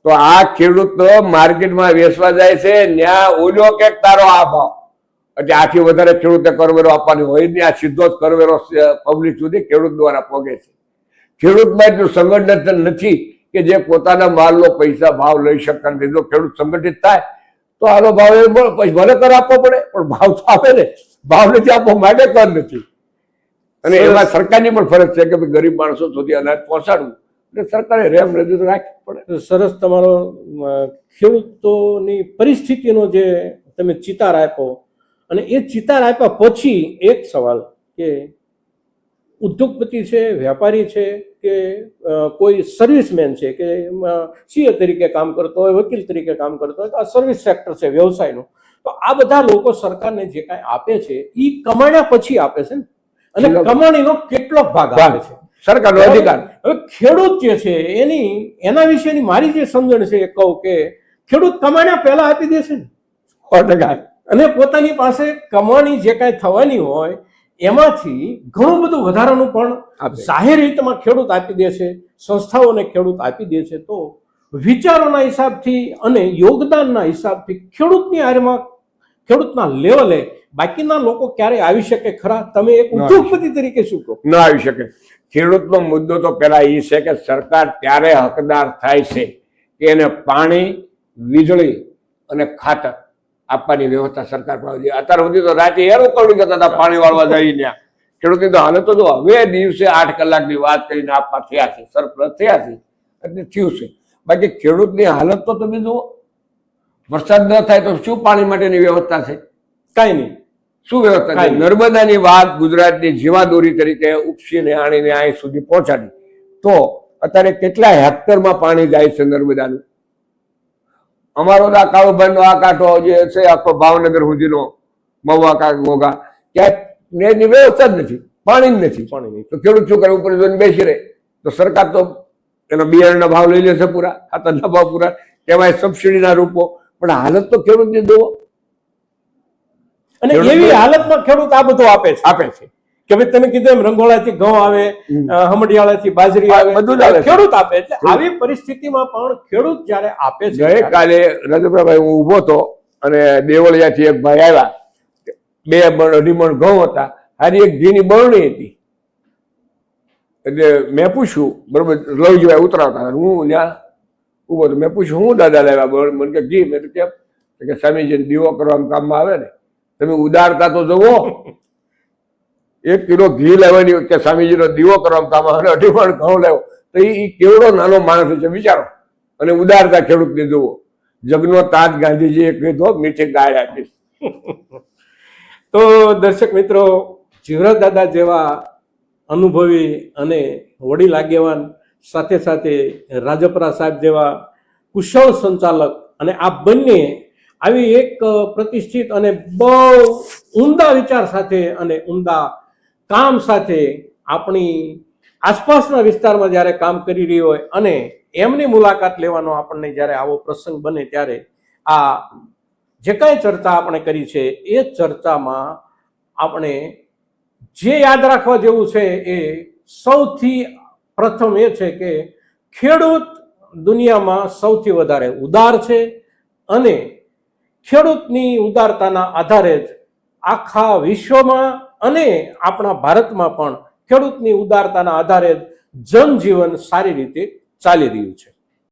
Speaker 3: તો આ ખેડૂત માર્કેટમાં વેચવા જાય છે, ત્યાં ઓલો કે તારો આ ભાવ, એટલે આથી વધારે ખેડૂતે કરવેરો આપવાની હોય ને, આ સીધો જ કરવેરો પબ્લિક સુધી ખેડૂત દ્વારા પહોંચે છે. ખેડૂતમાં એટલું સંગઠન નથી કે જે પોતાના માલનો પૈસા ભાવ લઈ શકતા નથી. જો ખેડૂત સંગઠિત થાય તો આનો ભાવ એ ભલે કર આપવો પડે, પણ ભાવ તો આપે ને, ભાવ નથી આપવો માટે કર નથી. અને એમાં સરકારની પણ ફરજ છે કે ગરીબ માણસો સુધી અનાજ પહોંચાડવું, એટલે સરકારે રેમ રજૂ રાખવી પડે.
Speaker 1: સરસ તમારો ખેડૂતોની પરિસ્થિતિનો જે તમે ચિતાર આપ્યો, અને એ ચિતાર આપ્યા પછી એક સવાલ કે ઉદ્યોગપતિ છે, વેપારી છે કે કોઈ સર્વિસમેન છે કે સીએ તરીકે કામ કરતો હોય, વકીલ તરીકે કામ કરતો હોય, તો આ સર્વિસ સેક્ટર છે વ્યવસાયનું, તો આ બધા લોકો સરકારને જે કાંઈ આપે છે એ કમાણ્યા પછી આપે છે ને, અને કમાણીનો કેટલો ભાગ આપે છે
Speaker 3: સરકારનો અધિકાર.
Speaker 1: હવે ખેડૂત જે છે એના વિશેની મારી જે સમજણ છે એ કહું કે ખેડૂત કમાણ્યા પહેલા આપી દેશે ને
Speaker 3: 100%.
Speaker 1: અને પોતાની પાસે કમાણી જે કાંઈ થવાની હોય એમાંથી ઘણું બધું વધારાનું પણ જાહેર હિતમાં ખેડૂત આપી દે છે, સંસ્થાઓને ખેડૂત આપી દે છે. તો વિચારોના હિસાબથી અને યોગદાનના હિસાબથી ખેડૂતની હારમાં, ખેડૂતના લેવલે બાકીના લોકો ક્યારે આવી શકે ખરા? તમે એક ઉદ્યોગપતિ તરીકે શું કહો?
Speaker 3: ન આવી શકે. ખેડૂતનો મુદ્દો તો પેલા એ છે કે સરકાર ત્યારે હકદાર થાય છે કે એને પાણી, વીજળી અને ખાતર આપવાની વ્યવસ્થા સરકાર પાસે. અત્યાર સુધી તો રાતે એનું કરવું જતા હતા પાણી વાળવા જઈને, ખેડૂતની તો હાલત તો હવે દિવસે 8 કલાકની વાત કરીને આપવા થયા છે, સરપ્લસ થયા છે એટલે થયું છે. બાકી ખેડૂતની હાલત તો તમે જુઓ, વરસાદ ન થાય તો શું પાણી માટેની વ્યવસ્થા છે?
Speaker 1: કાંઈ નહીં.
Speaker 3: શું વ્યવસ્થા છે? નર્મદાની વાત ગુજરાતની જીવાદોરી તરીકે ઉપસીને આણીને અહીં સુધી પહોંચાડી, તો અત્યારે કેટલા હેક્ટરમાં પાણી જાય છે નર્મદાનું? અમારો આ કાળુભાઈનો આ કાંઠો જે છે આખો ભાવનગર સુધીનો, મહુવા ઘોઘા, ક્યાંય એની વ્યવસ્થા જ નથી, પાણી જ નથી. તો ખેડૂત શું કરે? ઉપર જોઈને બેસી રહે. તો સરકાર તો એનો બિયારણના ભાવ લઈ લેશે પૂરા, ખાતરના ભાવ પૂરા, કહેવાય સબસિડીના રૂપો, પણ હાલત તો ખેડૂતની જુઓ.
Speaker 1: અને એવી હાલતમાં ખેડૂત આ બધું આપે છે કે ભાઈ તમે કીધું એમ રંગોળાથી ઘઉં આવે, હમડિયાળાથી બાજરી આવે, બધું જ ખેડૂત આપે. એટલે આવી પરિસ્થિતિમાં પણ ખેડૂત જયારે આપે છે.
Speaker 3: ગઈકાલે રાજેન્દ્રભાઈ હું ઉભો હતો અને દેવળિયાથી એક ભાઈ આવ્યા, 2 મણ 2.5 મણ ઘઉં હતા, હારી એક ઘીની બરણી હતી. એટલે મેં પૂછ્યું, બરોબર, લવજીભાઈ ઉતરાવતા, હું ત્યાં ઉભો હતો, મેં પૂછ્યું હું દાદા લાવ્યા? મને કે ઘી. મેં કેમ? કે સ્વામીજીને દીવો કરવામાં કામમાં આવે ને, તમે ઉદારતા તો જુઓ. 1 કિલો ઘી લેવાની કે સ્વામીજીનો દીવો કરવામાં કામ આવે, 2.5 મણ ઘઉં લેવો, તો એ કેવડો નાનો માણસ છે વિચારો. અને ઉદારતા ખેડૂતને જુઓ. જગનો તાજ ગાંધીજીએ કીધો, મીઠી ગાય આપીશ.
Speaker 1: તો દર્શક મિત્રો, જીવરાજ દાદા જેવા અનુભવી અને વડીલ આગેવાન, સાથે સાથે રાજપરા સાહેબ જેવા કુશળ સંચાલક, અને આ બંને આવી એક પ્રતિષ્ઠિત અને બહુ ઉમદા વિચાર સાથે અને ઉમદા કામ સાથે આપણી આસપાસના વિસ્તારમાં જ્યારે કામ કરી રહી હોય અને એમની મુલાકાત લેવાનો આપણને જ્યારે આવો પ્રસંગ બને ત્યારે આ જે કાંઈ ચર્ચા આપણે કરી છે એ ચર્ચામાં આપણે જે યાદ રાખવા જેવું છે એ સૌથી પ્રથમ એ છે કે ખેડૂત દુનિયામાં સૌથી વધારે ઉદાર છે, અને ખેડૂતની ઉદારતાના આધારે જ આખા વિશ્વમાં અને આપણા ભારતમાં પણ ખેડૂતની ઉદારતાના આધારે જ જનજીવન સારી રીતે ચાલી રહ્યું છે.